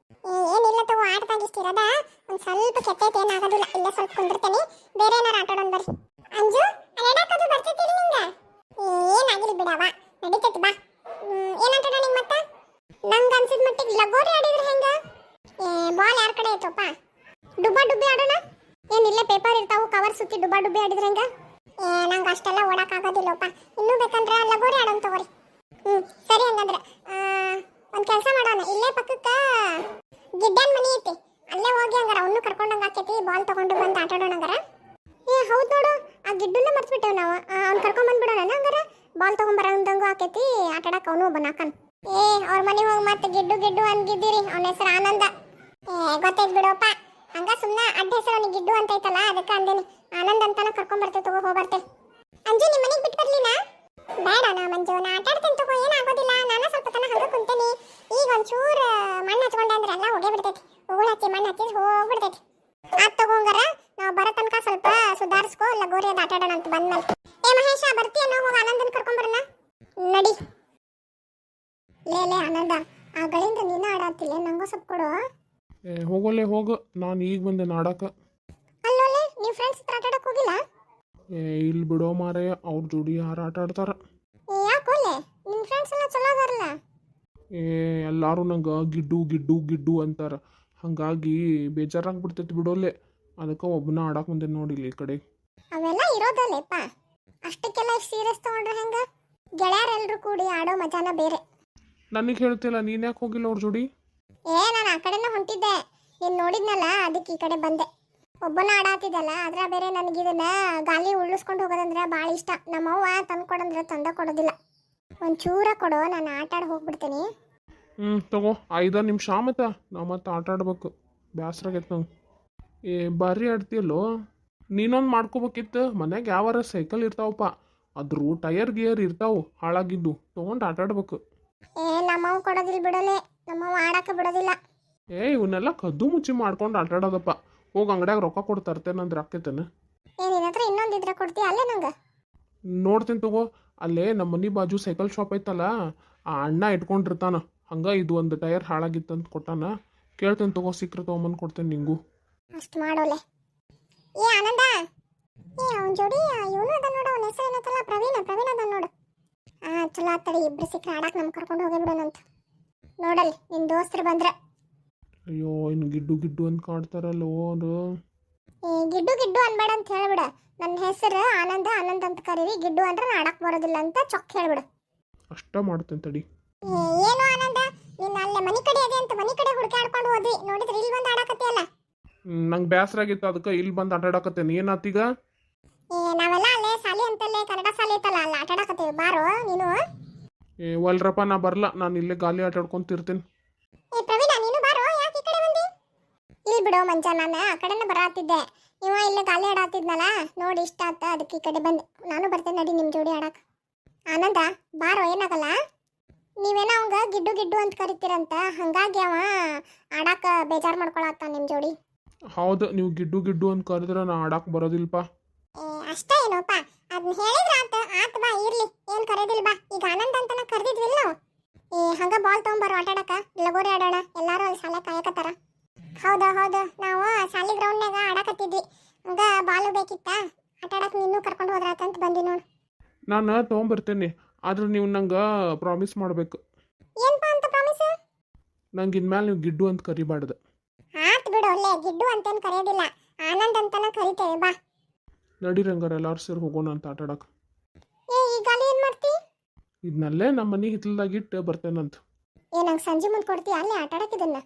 ಏನಿಲ್ಲ ತಗೋ, ಆಟದಾಗ ಇಷ್ಟಿರದ ಒಂದು ಸ್ವಲ್ಪ ಕೆಟ್ಟೈತೆ, ಏನಾಗೋದಿಲ್ಲ. ಇಲ್ಲ ಸ್ವಲ್ಪ ಕುಂದಿರ್ತೇನೆ, ಬೇರೆ ಏನಾರು ಆಟ ಆಡೋಣ ಬರ್ರಿ. ಅಂಜು, ಆಡೋದು ಬರ್ತೈತಿ ನಿಂಗೆ? ಏನಾಗಿಲ್ಲ ಬಿಡವ, ನಡೀತೈತಿ ಬಾ. ಏನು ಆಟ ಆಡೋಣ ಮತ್ತೆ? ನಂಗೆ ಅನ್ಸಿದ ಮಟ್ಟಿಗೆ ಲಗೋರಿ ಆಡಿದ್ರೆ ಹೆಂಗೆ? ಬಾಲ್ ಯಾರ ಕಡೆ ಐತಪ್ಪ? ಡುಬ್ಬಿ ಆಡೋಣ? ಏನಿಲ್ಲ, ಪೇಪರ್ ಇರ್ತಾವು, ಕವರ್ ಸುತ್ತಿ ಡುಬ್ಬಿ ಆಡಿದ್ರೆ ಹೆಂಗೆ? ನಂಗೆ ಅಷ್ಟೆಲ್ಲ ಓಡಕ್ಕಾಗೋದಿಲ್ಲಪ್ಪ. ಇನ್ನೂ ಬೇಕಂದ್ರೆ ಲಗೋರಿ ಆಡೋಣ ತಗೋರಿ. ಸರಿ, ಹಂಗಂದ್ರೆ ಒಂದು ಕೆಲಸ ಮಾಡೋಣ. ಇಲ್ಲೇ ಪಕ್ಕಕ್ಕೆ ಗಿಡ್ಡನ್ ಮನೆ ಐತಿ, ಅಲ್ಲೇ ಹೋಗಿ ಹಂಗಾರ ಅವನು ಕರ್ಕೊಂಡಂಗ ಆಕೈತಿ ಬಾಲ್ ತಗೊಂಡು ಬಂದು ಆಟ ಆಡೋಣ ಹಂಗಾರ. ಏ ಹೌದು ನೋಡು, ಆ ಗಿಡ್ಡನ್ನ ಮರ್ತ್ಬಿಟ್ಟೇವ್ ನಾವು. ಅವ್ನು ಕರ್ಕೊಂಡ್ ಬಂದ್ಬಿಡೋಣ ಹಂಗಾರ. ಬಾಲ್ ತಗೊಂಬರಂದಂಗೂ ಆಕೈತಿ, ಆಟ ಆಡಕ್ಕೆ ಅವನು ಒಬ್ಬ ನಾಕನ್. ಏ ಅವ್ರ ಮನೆಗೆ ಹೋಗಿ ಮತ್ತೆ ಗಿಡ್ಡು ಗಿಡ್ಡು ಅಂದಿದ್ದೀರಿ. ಅವನ ಹೆಸರು ಆನಂದ. ಗೊತ್ತೈತ್ ಬಿಡೋಪ್ಪ. ಹಂಗ ಸುಮ್ಮನೆ ಅಡ್ಡ ಹೆಸರು ಅವನಿಗೆ ಗಿಡ್ಡು ಅಂತ ಐತಲ್ಲ, ಅದಕ್ಕೆ ಅಂದೇನಿ. ಆನಂದ್ ಅಂತಾನ ಕರ್ಕೊಂಡ್ ಬರ್ತೇವೆ ತಗೋ, ಹೋಗ್ಬರ್ತೆ. ಅಂಜು ನಿಮ್ಮ ಮನೆಗೆ ಬಿಟ್ಟು ಬರ್ಲಿನ? ಬೇಡ ನಾ ಮಂಜು, ನಾ ಆಟ ಆಡ್ತೇನೆ ತಗೋ, ಏನಾಗೋದಿಲ್ಲ. ನಾನು ಸ್ವಲ್ಪ ತನ ಹಂಗ ಕುಂತೇನಿ. ಈಗ ಒಂಚೂರು ಮಣ್ಣು ಹಚ್ಕೊಂಡೆ ಅಂದ್ರೆ ಎಲ್ಲ ಹೋಗೇ ಬಿಡ್ತೈತಿ. ಉಗುಳು ಹಚ್ಚಿ ಮಣ್ಣು ಹಚ್ಚಿ ಹೋಗ್ಬಿಡ್ತೈತಿ. ಆತ್ ತಗೋಂಗಾರ, ನಾವು ಬರೋ ತನಕ ಸ್ವಲ್ಪ ಸುಧಾರಿಸ್ಕೋ, ಇಲ್ಲ ಗೋರಿ ಅದು ಆಟ ಆಡೋಣ ಅಂತ ಬಂದ್ಮೇಲೆ. ಏ ಮಹೇಶ ಬರ್ತೀಯ? ನಾವು ಹೋಗಿ ಆನಂದನ ಕರ್ಕೊಂಬರೋಣ ನಡಿ. ಲೇ ಆನಂದ, ಆ ಗಳಿಂದ ನೀನು ಆಡಾತಿಲ್ಲ, ನಂಗೂ ಸ್ವಲ್ಪ ಕೊಡು. ಹೋಗಲ್ಲೇ ಹೋಗು, ನಾನು ಈಗ ಬಂದೆ ನಾಡಕ. ಅಲ್ಲೋಲೆ ನೀವು ಫ್ರೆಂಡ್ಸ್ ಹತ್ರ ಆಟ ಆಡಕ್ಕೆ ಹೋಗಿಲ್ಲ? ಇಲ್ಲಿ ಬಿಡೋ ಮಾರಯ್ಯ, ಅವ್ರ ಜೋಡಿ ಯಾರು ಆಟ ಆಡ್ತಾರ? ಯಾಕೋಲೆ ನಿಮ್ಮ ಫ್ರೆಂಡ್ಸ್ ಎಲ್ಲ ಚಲೋ ಅದಾರಲ್ಲ? ಎಲ್ಲರೂ ನಂಗೆ ಗಿಡ್ಡು ಗಿಡ್ಡು ಗಿಡ್ಡು ಅಂತಾರ. ಹಾಗಾಗಿ ಬೇಜಾರಾಗ್ಬಿಡ್ತೈತಿ ಬಿಡೋಲ್ಲೆ. ಅದಕ್ಕೆ ಒಬ್ಬನ ಆಡಕ್ಕೆ ಬಂದೆ ನೋಡಿಲ್ಲ ಈ ಕಡೆ. ಅವೆಲ್ಲ ಇರೋದಲ್ಲೇಪ್ಪ, ಅಷ್ಟಕ್ಕೆಲ್ಲ ಸೀರಿಯಸ್ ತಗೊಂಡ್ರೆ ಹೆಂಗ? ಗೆಳೆಯರೆಲ್ಲರೂ ಕೂಡಿ ಆಡೋ ಮಜಾನ ಬೇರೆ. ನನಗೆ ಹೇಳ್ತಿಲ್ಲ, ನೀನು ಯಾಕೆ ಹೋಗಿಲ್ಲ ಅವ್ರ ಜೋಡಿ? ನಾನು ಆ ಕಡೆನ ಹೊಂಟಿದ್ದೆ, ನೀನು ನೋಡಿದ್ನಲ್ಲ ಅದಕ್ಕೆ ಈ ಕಡೆ ಬಂದೆ. ಒಬ್ಬನ ಆಡಾತಿದ್ದಲ್ಲ, ಅದ್ರ ಬೇರೆ ನನಗಿದನ್ನ ಗಾಲಿ ಉಳ್ಳಿಸ್ಕೊಂಡು ಹೋಗೋದಂದ್ರೆ ಭಾಳ ಇಷ್ಟ. ನಮ್ಮವ್ವ ತಂದು ಕೊಡಂದ್ರೆ ತಂದ ಕೊಡೋದಿಲ್ಲ. ಒಂಚೂರ ಕೊಡೋ, ನಾನು ಆಟ ಆಡಿ ಹೋಗ್ಬಿಡ್ತೀನಿ. ತಗೋ 5 ನಿಮಿಷ ಮತ್ತೆ ನಾ ಮತ್ತೆ ಆಟ ಆಡ್ಬೇಕು. ಬ್ಯಾಸ್ರಾಗೈತೆ ನಂಗೆ. ಬಾರಿ ಆಡ್ತೀಯಲ್ಲೋ. ನೀನೊಂದು ಮಾಡ್ಕೋಬೇಕಿತ್ತು. ಮನ್ಯಾಗ ಯಾವಾರ ಸೈಕಲ್ ಇರ್ತಾವಪ್ಪ, ಅದ್ರ ಟಯರ್ ಗಿಯರ್ ಇರ್ತಾವು ಹಾಳಾಗಿದ್ದು, ತೊಗೊಂಡು ಆಟ ಆಡ್ಬೇಕು. ನಮ್ಮವ್ವ ಕೊಡೋದಿಲ್ಲ ಬಿಡಲೆ, ನಮ್ಮವ್ವ ಆಡಕ್ಕೆ ಬಿಡೋದಿಲ್ಲ. ಇವನ್ನೆಲ್ಲ ಕದ್ದು ಮುಚ್ಚಿ ಮಾಡ್ಕೊಂಡು ಆಟ ಆಡೋದಪ್ಪ. ಹೋಗಿ ಅಂಗಡ್ಯಾಗ ರೊಕ್ಕ ಕೊಟ್ಟು ತರ್ತೇನಂದ್ರೆ ಆಕೈತೇನೆ. ನಿನ್ನ ಹತ್ರ ಇನ್ನೊಂದಿದ್ರೆ ಕೊಡ್ತೀಯ ಅಲ್ಲೇ ನಂಗೆ? ನೋಡ್ತೀನಿ ತಗೋ. ಅಲ್ಲೇ ನಮ್ಮ ಮನೆ ಬಾಜು ಸೈಕಲ್ ಶಾಪ್ ಐತಲ್ಲ, ಆ ಅಣ್ಣ ಇಟ್ಕೊಂಡಿರ್ತಾನ. ಹಂಗೆ ಇದು ಒಂದು ಟೈರ್ ಹಾಳಾಗಿತ್ತಂತ ಕೊಟ್ಟಾನ. ಕೇಳ್ತೇನೆ ತಗೋ, ಸಿಕ್ಕರೆ ತೊಗೊಂಬಂದು ಕೊಡ್ತೇನೆ ನಿಂಗೂ. ಅಷ್ಟು ಮಾಡೋಲೆ. ಆನಂದ, ಅವನ ಜೋಡಿ ಇವನು ಅದ ನೋಡು, ಅವನ ಹೆಸರು ಏನತ್ತಲ್ಲ, ಪ್ರವೀಣ್ ಅದ ನೋಡು. ಚಲೋ ಆತಡಿ, ಇಬ್ರು ಸಿಕ್ಕರೆ ಆಡಕ್ಕೆ ನಮ್ಗೆ ಕರ್ಕೊಂಡು ಹೋಗಿ ಬಿಡೋಣಂತ. ನೋಡಲ್ಲಿ ನಿನ್ನ ದೋಸ್ತರು ಬಂದ್ರೆ. ಅಯ್ಯೋ, ಇನ್ನು ಗಿಡ್ಡು ಗಿಡ್ಡು ಅಂತ ಕಾಡ್ತಾರಲ್ಲೋ ಅವರು. ಗಿಡ್ಡು ಗಿಡ್ಡು ಅನ್ಬೇಡ ಅಂತ ಹೇಳ್ಬಿಡ. ನನ್ನ ಹೆಸರು ಆನಂದ ಅಂತ ಕರೀರಿ, ಗಿಡ್ಡು ಅಂದ್ರೆ ಆಡಕ್ಕೆ ಬರೋದಿಲ್ಲ ಅಂತ ಚೊಕ್ ಹೇಳ್ಬಿಡು. ಅಷ್ಟ ಮಾಡ್ತೇನೆ ತಡಿ. ಏನು ಆನಂದ, ನೀನು ಅಲ್ಲೇ ಮನೆ ಕಡೆ ಅದೇ ಅಂತ ಮನೆ ಕಡೆ ಹುಡುಕಾಡ್ಕೊಂಡು ಹೋದ್ವಿ, ನೋಡಿದ್ರೆ ಇಲ್ಲಿ ಬಂದು ಆಡಕತ್ತೀಯಲ್ಲ. ನಂಗೆ ಬೇಸರ ಆಗಿತ್ತು, ಅದಕ್ಕೆ ಇಲ್ಲಿ ಬಂದು ಆಟ ಆಡಕತ್ತೇನೆ. ಏನಾತೀಗ? ನಾವೆಲ್ಲ ಅಲ್ಲೇ ಸಾಲಿ ಅಂತಲ್ಲೇ ಕನ್ನಡ ಸಾಲಿ ಐತಲ್ಲ, ಅಲ್ಲಿ ಆಟ ಆಡಕತ್ತೀವಿ, ಬಾರೋ ನೀನು. ಒಲ್ರಪ್ಪ, ನಾ ಬರಲ್ಲ, ನಾನು ಇಲ್ಲೇ ಗಾಲಿ ಆಟ ಆಡ್ಕೊಂತಿರ್ತೀನಿ. ಪ್ರವೀಣ, ನೀನು ಬಾರೋ, ಯಾಕೆ ಈ ಕಡೆ ಬಂದಿ? ಇಲ್ಲಿ ಬಿಡೋ ಮಂಜ, ನಾನು ಆ ಕಡೆನೇ ಬರಾತಿದ್ದೆ. ಇವ ಇಲ್ಲೇ ಗಾಲಿ ಆಡಾತಿದ್ನಲ್ಲ, ನೋಡಿ ಇಷ್ಟ ಆತ, ಅದಕ್ಕೆ ಈ ಕಡೆ ಬಂದೆ. ನಾನು ಬರ್ತೇನೆ ನಡಿ ನಿಮ್ಮ ಜೋಡಿ ಆಡಕ್ಕೆ. ಆನಂದ ಬಾರೋ, ಏನಾಗಲ್ಲ. ನೀವೇನೋ ಅವಂಗ ಗಿಡ್ಡು ಗಿಡ್ಡು ಅಂತ ಕರಿತೀರಂತ, ಹಂಗಾಗಿ ಅವ ಆಡಕ್ಕೆ ಬೇಜಾರು ಮಾಡ್ಕೊಳತ್ತ ನಿಮ್ಮ ಜೋಡಿ. ಹೌದು, ನೀವು ಗಿಡ್ಡು ಗಿಡ್ಡು ಅಂತ ಕರೆದ್ರೆ ನಾ ಆಡಕ್ಕೆ ಬರೋದಿಲ್ಲಪ್ಪ. ಅಷ್ಟೇ ಏನೋಪ್ಪ, ಅದನ್ನ ಹೇಳಿದ್ರೆ ಆತ ಬಾ, ಇರ್ಲಿ, ಏನು ಕರೆಯೋದಿಲ್ಲ ಬಾ. ಈಗ ಆನಂದ ಅಂತನ ಕರೆದಿದ್ವಿಲ್ಲ ನಾವು. ಹಂಗ ಬಾಲ್ ತೊಗೊಂಬಾರೋ ಆಟ ಆಡಕ್ಕೆ, ಲಗೋರಿ ಆಡೋಣ. ಎಲ್ಲರೂ ಅಲ್ಲಿ ಶಾಲೆ ಕಾಯಕತ್ತಾರ. ಹೌದು, ನಾವು ಶಾಲೆ ಗ್ರೌಂಡ್ನಾಗ ಆಡಕತ್ತಿದ್ವಿ. ಹಂಗ ಬಾಲು ಬೇಕಿತ್ತ, ಆಟ ಆಡಕ್ಕೆ ನೀನು ಕರ್ಕೊಂಡು ಹೋದ್ರಾತಂತ ಬಂದಿ ನೋಡು. ನಾನು ತೊಗೊಂಬರ್ತೇನೆ, ಆದ್ರೆ ನೀವು ನಂಗೆ ಪ್ರಾಮಿಸ್ ಮಾಡಬೇಕು. ಏನಪ್ಪ ಅಂತ ಪ್ರಾಮಿಸ್? ನಂಗೆ ಇನ್ಮೇಲೆ ನೀವು ಗಿಡ್ಡು ಅಂತ ಕರಿಬಾರ್ದು. ಆತ್ ಬಿಡು, ಅಲ್ಲೇ ಗಿಡ್ಡು ಅಂತೇನು ಕರೆಯೋದಿಲ್ಲ, ಆನಂದ್ ಅಂತನ ಕರಿತೇವೆ ಬಾ. ನಡೀರಿ ಹಂಗಾರೆ ಎಲ್ಲರೂ ಸೇರಿ ಹೋಗೋಣ ಅಂತ ಆಟ ಆಡಕ್ಕೆ. ಈಗ ಅಲ್ಲಿ ಏನು ಮಾಡ್ತಿ? ಇದನ್ನಲ್ಲೇ ನಮ್ಮ ಮನೆ ಹಿತ್ತಲ್ದಾಗಿಟ್ಟು ಬರ್ತೇನಂತ. ನಂಗೆ ಸಂಜೆ ಮುಂದೆ ಕೊಡ್ತೀಯ ಅಲ್ಲೇ ಆಟ ಆಡಕ್ಕೆ ಇದನ್ನ?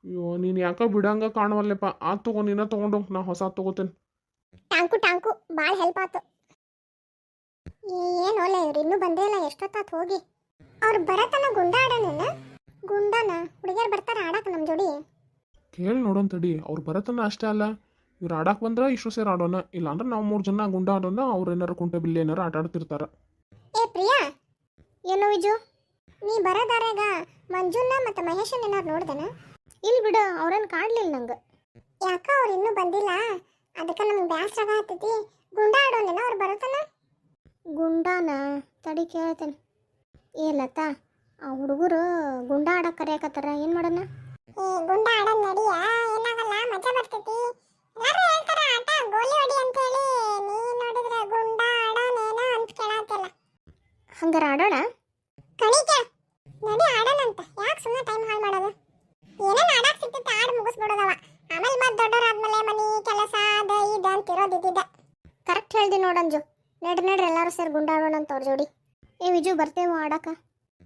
ಅಯ್ಯೋ, ನೀನು ಯಾಕೆ ಬಿಡಂಗ ಕಾಣವಲ್ಲಪ್ಪ. ಆತ್ ತಗೋ, ನೀನ ತೊಗೊಂಡು ನಾ ಹೊಸ ತಗೋತೇನೆ. ಟ್ಯಾಂಕು ಭಾಳ ಹೆಲ್ಪ್ ಆತು. ಏನು ಒಳ್ಳೆ, ಇವ್ರು ಇನ್ನೂ ಬಂದೇ ಇಲ್ಲ, ಎಷ್ಟೊತ್ತಾತು ಹೋಗಿ. ಅವ್ರು ಬರತನ ಗುಂಡ ಆಡೋಣ. ಗುಂಡನ ಹುಡುಗಿಯರು ಬರ್ತಾರ ಆಡಕ್ಕೆ ನಮ್ಮ ಜೋಡಿ? ಕೇಳಿ ನೋಡೋಣ ತಡಿ. ಅವ್ರು ಬರತನ ಅಷ್ಟೇ ಅಲ್ಲ, ಇವ್ರು ಆಡಕ್ಕೆ ಬಂದ್ರೆ ಇಷ್ಟು ಸೇರಿ ಆಡೋಣ, ಇಲ್ಲಾಂದ್ರೆ ನಾವು 3 ಜನ ಗುಂಡ ಆಡೋಣ. ಅವ್ರು ಏನಾರು ಕುಂಟೆ ಬಿಲ್ಲಿ ಏನಾರು ಆಟ ಆಡ್ತಿರ್ತಾರ. ಪ್ರಿಯಾ, ಏನು ವಿಜು, ನೀ ಬರೋದಾರಾಗ ಮಂಜುನ ಮತ್ತು ಮಹೇಶನ್ ಏನಾರು ನೋಡ್ದನ? ಇಲ್ಲಿ ಬಿಡು, ಅವ್ರನ್ನ ಕಾಡ್ಲಿಲ್ಲ ನಂಗೆ. ಯಾಕ ಅವ್ರು ಇನ್ನೂ ಬಂದಿಲ್ಲ, ಅದಕ್ಕೆ ನಮ್ಗೆ ಬ್ಯಾಸ್ರಾಗ ಹತ್ತೈತಿ. ಗುಂಡ ಆಡೋಣ, ಅವ್ರು ಬರತನ. ಗುಂಡಾನ ತಡಿ ಕೇಳ್ತೇನೆ. ಲತಾ, ಆ ಹುಡುಗರು ಗುಂಡ ಆಡಕ್ಕೆ ಕರೆಯಕತ್ತಾರ, ಏನು ಮಾಡೋಣ? ಗುಂಡ ಆಡೋಣ ನಡಿಯ, ಏನಾಗಲ್ಲ, ಮಜಾ ಬರ್ತೈತಿ. ಎಲ್ಲರೂ ಹೇಳ್ತಾರ ಆಟ ಗೋಲಿ ಹೊಡಿ ಅಂತ ಹೇಳಿ, ನೀ ನೋಡಿದ್ರೆ ಗುಂಡ ಆಡೋನೇನೋ ಅಂತ ಕೇಳತ್ತಲ್ಲ. ಹಂಗಾರ ಆಡೋಣ? ಕಣಿಕೆ ನಡಿ ಆಡೋಣಂತ, ಯಾಕೆ ಸುಮ್ಮನೆ ಟೈಮ್ ಹಾಳು ಮಾಡೋದು? ಏನೇನು ಆಡಕ್ಕೆ ಸಿಗ್ತೈತೆ ಆಡಿ ಮುಗಿಸ್ಬಿಡೋದವ. ಆಮೇಲೆ ಮತ್ತೆ ದೊಡ್ಡವರಾದ್ಮೇಲೆ ಮನೆ ಕೆಲಸ ಅದು ಇದು ಅಂತ ಇರೋದಿದ್ದ. ಕರೆಕ್ಟ್ ಹೇಳ್ದಿ ನೋಡಂಜು. ನಡ್ರಿ ಎಲ್ಲರೂ ಸೇರಿ ಗುಂಡ ಆಡೋಣ ಅಂತ ಅವ್ರ ಜೋಡಿ. ವಿಜು ಬರ್ತೇವೆ ಆಡಕ?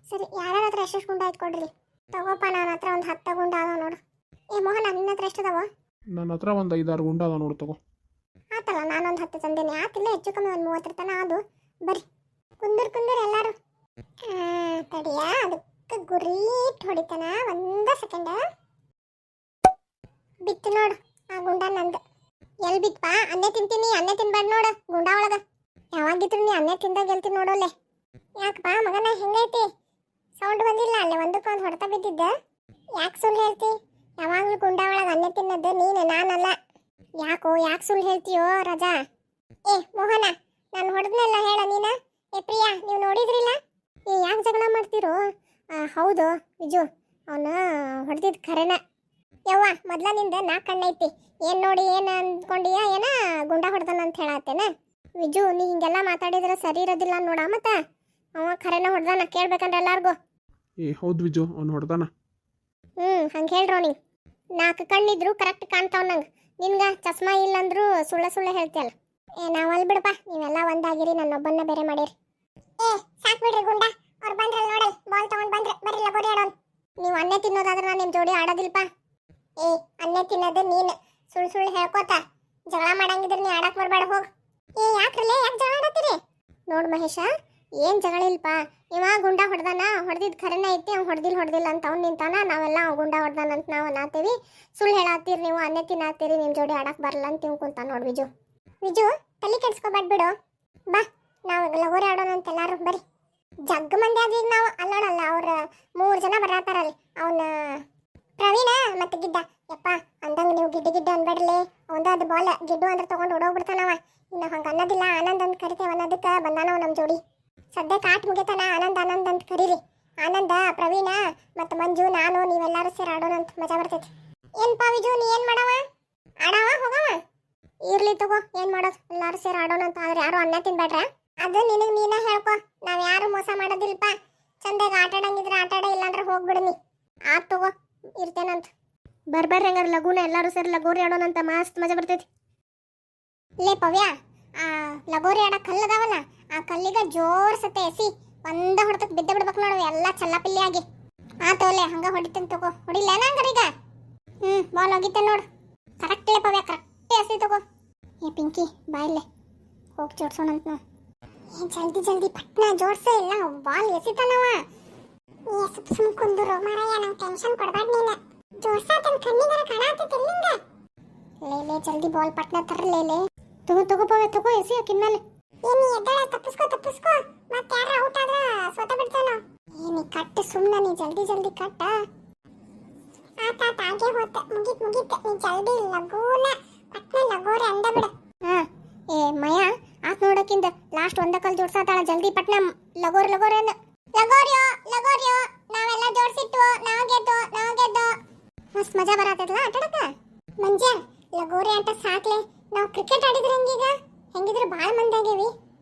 ಸರಿ, ಯಾರ್ಯಾರ ಹತ್ರ ಎಷ್ಟೆಷ್ಟು ಗುಂಡ ಆಯ್ತು ಕೊಡ್ರಿ. ತಗೋಪ್ಪ, ನನ್ನ ಹತ್ರ ಒಂದು 10 ಗುಂಡ ಅದಾವ ನೋಡು. ಏ ಮೋಹನ ನಿನ್ನ ಹತ್ರ ಎಷ್ಟದಾವ? ನನ್ನ ಹತ್ರ ಒಂದು 5-6 ಗುಂಡ ಅದ ನೋಡು ತಗೋ. ಆತಲ್ಲ ನಾನೊಂದು 10 ತಂದೇನೆ. ಆತಿಲ್ಲ ಹೆಚ್ಚು ಕಮ್ಮಿ ಒಂದು 30 ತನ ಅದು. ಬರ್ರಿ ಕುಂದರ್ ಎಲ್ಲಾರು. ತಡಿಯ ಅದಕ್ಕೆ ಗುರಿ ಹೊಡಿತಾನ. ಒಂದ ಸೆಕೆಂಡ ಬಿತ್ತು ನೋಡು ಆ ಗುಂಡ ನಂದು. ಎಲ್ಲಿ ಬಿತ್ಪಾ? ಅನ್ನೇ ತಿಂತೀನಿ. ಅನ್ನೇ ತಿನ್ಬಾರ್ದು ನೋಡು ಗುಂಡ ಒಳಗ. ಯಾವಾಗಿದ್ರು ನೀ ಅನ್ನೇ ತಿಂದಾಗ ಗೆಲ್ತೀನಿ ನೋಡೋಲೆ. ಯಾಕಪ್ಪ ಮಗನ ಹೆಂಗೈತಿ? ಸೌಂಡ್ ಬಂದಿಲ್ಲ ಅಲ್ಲೇ ಒಂದಕ್ಕೊಂದು ಹೊಡೆತ ಬಿದ್ದಿದ್ದ. ಯಾಕೆ ಸುಳ್ಳು ಹೇಳ್ತಿ? ಯಾವಾಗಲೂ ಗುಂಡ ಒಳಗೆ ಅನ್ನೇ ತಿನ್ನೋದು ನೀನು, ನಾನಲ್ಲ. ಯಾಕೆ ಸುಳ್ಳು ಹೇಳ್ತೀಯೋ ರಾಜಾ? ಏ ಮೋಹನ ನಾನು ಹೊಡೆದ್ನೆಲ್ಲ ಹೇಳ ನೀನ. ಏ ಪ್ರಿಯಾ ನೀವು ನೋಡಿದ್ರಿಲ್ಲ? ಏ ಯಾಕೆ ಜಗಳ ಮಾಡ್ತೀರೋ? ಹೌದು ವಿಜು ಅವನು ಹೊಡೆದಿದ್ದು ಖರೇನ. ಯವ್ವ ಮೊದ್ಲ ನಿಂದ 4 ಕಣ್ಣೈತಿ. ಏನು ನೋಡಿ ಏನು ಅಂದ್ಕೊಂಡಿಯಾ? ಏನ ಗುಂಡ ಹೊಡೆದನ ಅಂತ ಹೇಳತ್ತೇನ? ವಿಜು ನೀ ಹಿಂಗೆಲ್ಲ ಮಾತಾಡಿದ್ರೆ ಸರಿ ಇರೋದಿಲ್ಲ ನೋಡ. ಮತ್ತೆ ಅವ ಖರೇನ ಹೊಡೆದಾನ ಕೇಳ್ಬೇಕಂದ್ರೆ ಎಲ್ಲಾರ್ಗು. ಏ ಹೌದು ವಿಜು ಅವ್ನು ಹೊಡೆದಾನ. ಹಂಗೆ ಹೇಳ್ರೋ ನೀ. 4 ಕಣ್ಣಿದ್ರು ಕರೆಕ್ಟ್ ಕಾಣ್ತಾವ್ ನಂಗೆ. ನಿನ್ಗೆ ಚಸ್ಮಾ ಇಲ್ಲಂದ್ರೂ ಸುಳ್ಳ ಹೇಳ್ತಿಯಲ್ಲ. ಏ ನಾವಲ್ಲಿ ಬಿಡಪ್ಪ, ನೀವೆಲ್ಲ ಒಂದಾಗಿರಿ, ನನ್ನೊಬ್ಬನ್ನ ಬೇರೆ ಮಾಡಿರಿ. ಏ ಸಾಕ್ ಬಿಡ್ರಿ ಗುಂಡ. ಅವ್ರು ಬಂದ್ರಲ್ಲ ನೋಡಲ್, ಬಾಲ್ ತಗೊಂಡ್ ಬಂದ್ರೆ ಬರ್ರಿ ಲಗೋರಿ ಆಡೋಣ. ನೀವು ಅನ್ನೇ ತಿನ್ನೋದಾದ್ರೆ ನಾನು ನಿಮ್ಮ ಜೋಡಿ ಆಡೋದಿಲ್ಪ. ಏ ಅನ್ನೇ ತಿನ್ನೋದು ನೀನು ಸುಳ್ಳು ಹೇಳ್ಕೋತ ಜಗಳ ಮಾಡಂಗಿದ್ರೆ ನೀ ಆಡಕ್ ಬರ್ಬೇಡ ಹೋಗ್. ಏ ಯಾಕ್ರಲ್ಲೇ ಯಾಕೆ ಜಗಳ ಆಡತ್ತೀರಿ? ನೋಡು ಮಹೇಶ, ಏನು ಜಗಳ ಇಲ್ಪ. ಇವ ಗುಂಡ ಹೊಡೆದಾನ, ಹೊಡೆದಿದ್ದು ಖರೇನ ಐತಿ. ಅವ್ನು ಹೊಡೆದಿಲ್ಲ ಅಂತ ಅವ್ನು ನಿಂತಾನ. ನಾವೆಲ್ಲ ಅವ್ನು ಗುಂಡ ಹೊಡೆದಾನ ಅಂತ ನಾವು ಅನ್ನತ್ತೀವಿ. ಸುಳ್ಳು ಹೇಳತ್ತೀರಿ ನೀವು, ಅನ್ನೇ ತಿನ್ನತ್ತೀರಿ, ನಿಮ್ಮ ಜೋಡಿ ಆಡಕ್ ಬರಲ್ಲ ಅಂತ ತಿಳ್ಕೊಂತ ನೋಡು ವಿಜು ತಲೆ ಕೆಡ್ಸ್ಕೊಬೇಡ ಬಿಡು. ಬಾ ನಾವು ಲಗೋರಿ ಆಡೋಣ ಅಂತ ಎಲ್ಲಾರು ಬರ್ರಿ. ಜಗ್ಗ ಮಂದಿ ಆದ್ವಿ ಈಗ ನಾವು. ಅಲ್ಲೋಡಲ್ಲ ಅವ್ರ 3 ಜನ ಬರತ್ತಾರಲ್ಲಿ. ಅವನ ಪ್ರವೀಣ ಮತ್ತೆ ಗಿಡ್ಡ. ಯಪ್ಪ ಅಂದಂಗ ನೀವು ಗಿಡ್ಡ ಅನ್ಬೇಡ್ಲಿ. ಅದು ಬಾಲ್ ಗಿಡ್ಡು ಅಂದ್ರೆ ತಗೊಂಡು ಓಡೋಗ್ಬಿಡ್ತಾನವ. ಇನ್ನು ಹಂಗೆ ಅನ್ನೋದಿಲ್ಲ. ಆನಂದ್ ಅಂತ ಕರಿತೇವೆ ಅನ್ನೋದಕ್ಕೆ ಬಂದಾನವ ನಮ್ಮ ಜೋಡಿ. ಸದ್ಯಕ್ಕೆ ಆಟ ಮುಗಿತಾನ. ಆನಂದ್ ಅಂತ ಕರೀರಿ. ಆನಂದ, ಪ್ರವೀಣ ಮತ್ತು ಮಂಜು, ನಾನು ನೀವೆಲ್ಲರೂ ಸೇರಿ ಆಡೋಣ ಅಂತ ಮಜಾ ಬರ್ತೈತಿ. ಏನಪ್ಪ ವಿಜು ನೀ ಏನು ಮಾಡವ? ಆಡವ ಹೋಗವ? ಇರ್ಲಿ ತಗೋ, ಏನು ಮಾಡೋದು, ಎಲ್ಲರೂ ಸೇರಿ ಆಡೋಣ ಅಂತ. ಆದ್ರೆ ಯಾರು ಅನ್ನ ತಿನ್ಬೇಡ್ರ. ಅದು ನಿನಗೆ ನೀನೇ ಹೇಳ್ಕೊ. ನಾವು ಯಾರು ಮೋಸ ಮಾಡೋದಿಲ್ಪ. ಚಂದಾಗ ಆಟ ಆಡಂಗಿದ್ರೆ ಆಟ ಆಡ, ಇಲ್ಲಾಂದ್ರೆ ಹೋಗ್ಬಿಡ್ನಿ. ಆತ್ ತಗೋ, ಇರ್ತೇನಂತ. ಬರ್ರಿ ಹಂಗಾರೆ ಲಘುನ ಎಲ್ಲರೂ ಸೇರಿ ಲಗೋರಿ ಆಡೋಣ ಅಂತ. ಮಸ್ತ್ ಮಜಾ ಬರ್ತೈತಿ. ಲೇ ಪವ್ಯ, ಆ ಲಗೋರಿ ಆಡ ಕಲ್ಲದಾವಲ್ಲ, ಆ ಕಲ್ಲಿಗೆ ಜೋರ್ಸತ್ತೆ ಎಸಿ ಒಂದ ಹೊಡೆತಕ್ಕೆ ಬಿದ್ದ ಬಿಡ್ಬೇಕು ನೋಡು, ಎಲ್ಲ ಚಲ್ಲಪಿಲ್ಲಿ ಆಗಿ. ಆತೋಲೆ ಹಂಗ ಹೊಡಿತೇನೆ ತಗೋ. ಹೊಡಿಲೇನ ಹಂಗಾರ ಈಗ? ಬಾಲ್ ಹೋಗಿತ್ತೆ ನೋಡು. ಕರೆಕ್ಟ್ ಲೇ ಪವ್ಯ, ಕರೆಕ್ಟ್ ಎಸಿ ತಗೋ. ಏ ಪಿಂಕಿ ಬಾಯಿಲೆ ಹೋಗಿ ಜೋಡ್ಸೋಣಂತ ನಾವು. ಜಲ್ದಿ ಪಟ್ನ ಜೋಡ್ಸೇ ಇಲ್ಲ, ಬಾಲ್ ಎಸಿತಾನವ. ಸುಮ್ ಕುಂದ್ರು ಮಾರಾಯ, ನಂಗೆ ಟೆನ್ಷನ್ ಕೊಡ್ಬೇಡ ನೀನು. ಜೋಡ್ಸಾತನ ಕಣ್ಣಿಗಾರ ಕಾಣಾತೈತಿ ನಿಂಗ. ಲೇ ಜಲ್ದಿ ಬಾಲ್ ಪಟ್ನ ತರಲೇಲೆ. ತಗೋ ಪವ್ಯ ತಗೋ, ಎಸಿ ಹಾಕಿದ್ಮೇಲೆ. ಏನಿ ಎದ್ದಳ, ತಪ್ಪಿಸ್ಕೋ. ಮತ್ತೆ ಯಾರ ಔಟ್ ಆದ್ರ ಸೋತ ಬಿಡ್ತಾನ. ಏನಿ ಕಟ್ ಸುಮ್ಮನೆ, ನೀ ಜಲ್ದಿ ಕಟ್ಟ. ಆತ ಹಾಗೆ ಹೋತ, ಮುಗೀತ್ ನೀ ಜಲ್ದಿ ಲಗೋನ ಪಟ್ನ ಲಗೋರಿ ಅಂದ ಬಿಡ. ಏ ಮಯ ಆತ್ ನೋಡಕ್ಕಿಂದ ಲಾಸ್ಟ್ ಒಂದ ಕಲ್ ಜೋಡ್ಸಾತಾಳ. ಜಲ್ದಿ ಪಟ್ನ ಲಗೋರಿ ಅಂದ. ಲಗೋರಿಯೋ ನಾವೆಲ್ಲ ಜೋಡ್ಸಿಟ್ಟು ನಾವು ಗೆದ್ದು ಮಸ್ತ್ ಮಜಾ ಬರತ್ತಲ್ಲ ಆಟಾಡಕ. ಮಂಜ ಲಗೋರಿ ಆಟ ಸಾಕ್ಲೆ. ನಾವು ಕ್ರಿಕೆಟ್ ಆಡಿದ್ರೆ ಹೆಂಗಿದ್ರು ಭಾಳ ಮಂದಿ ಆಗೇವಿ.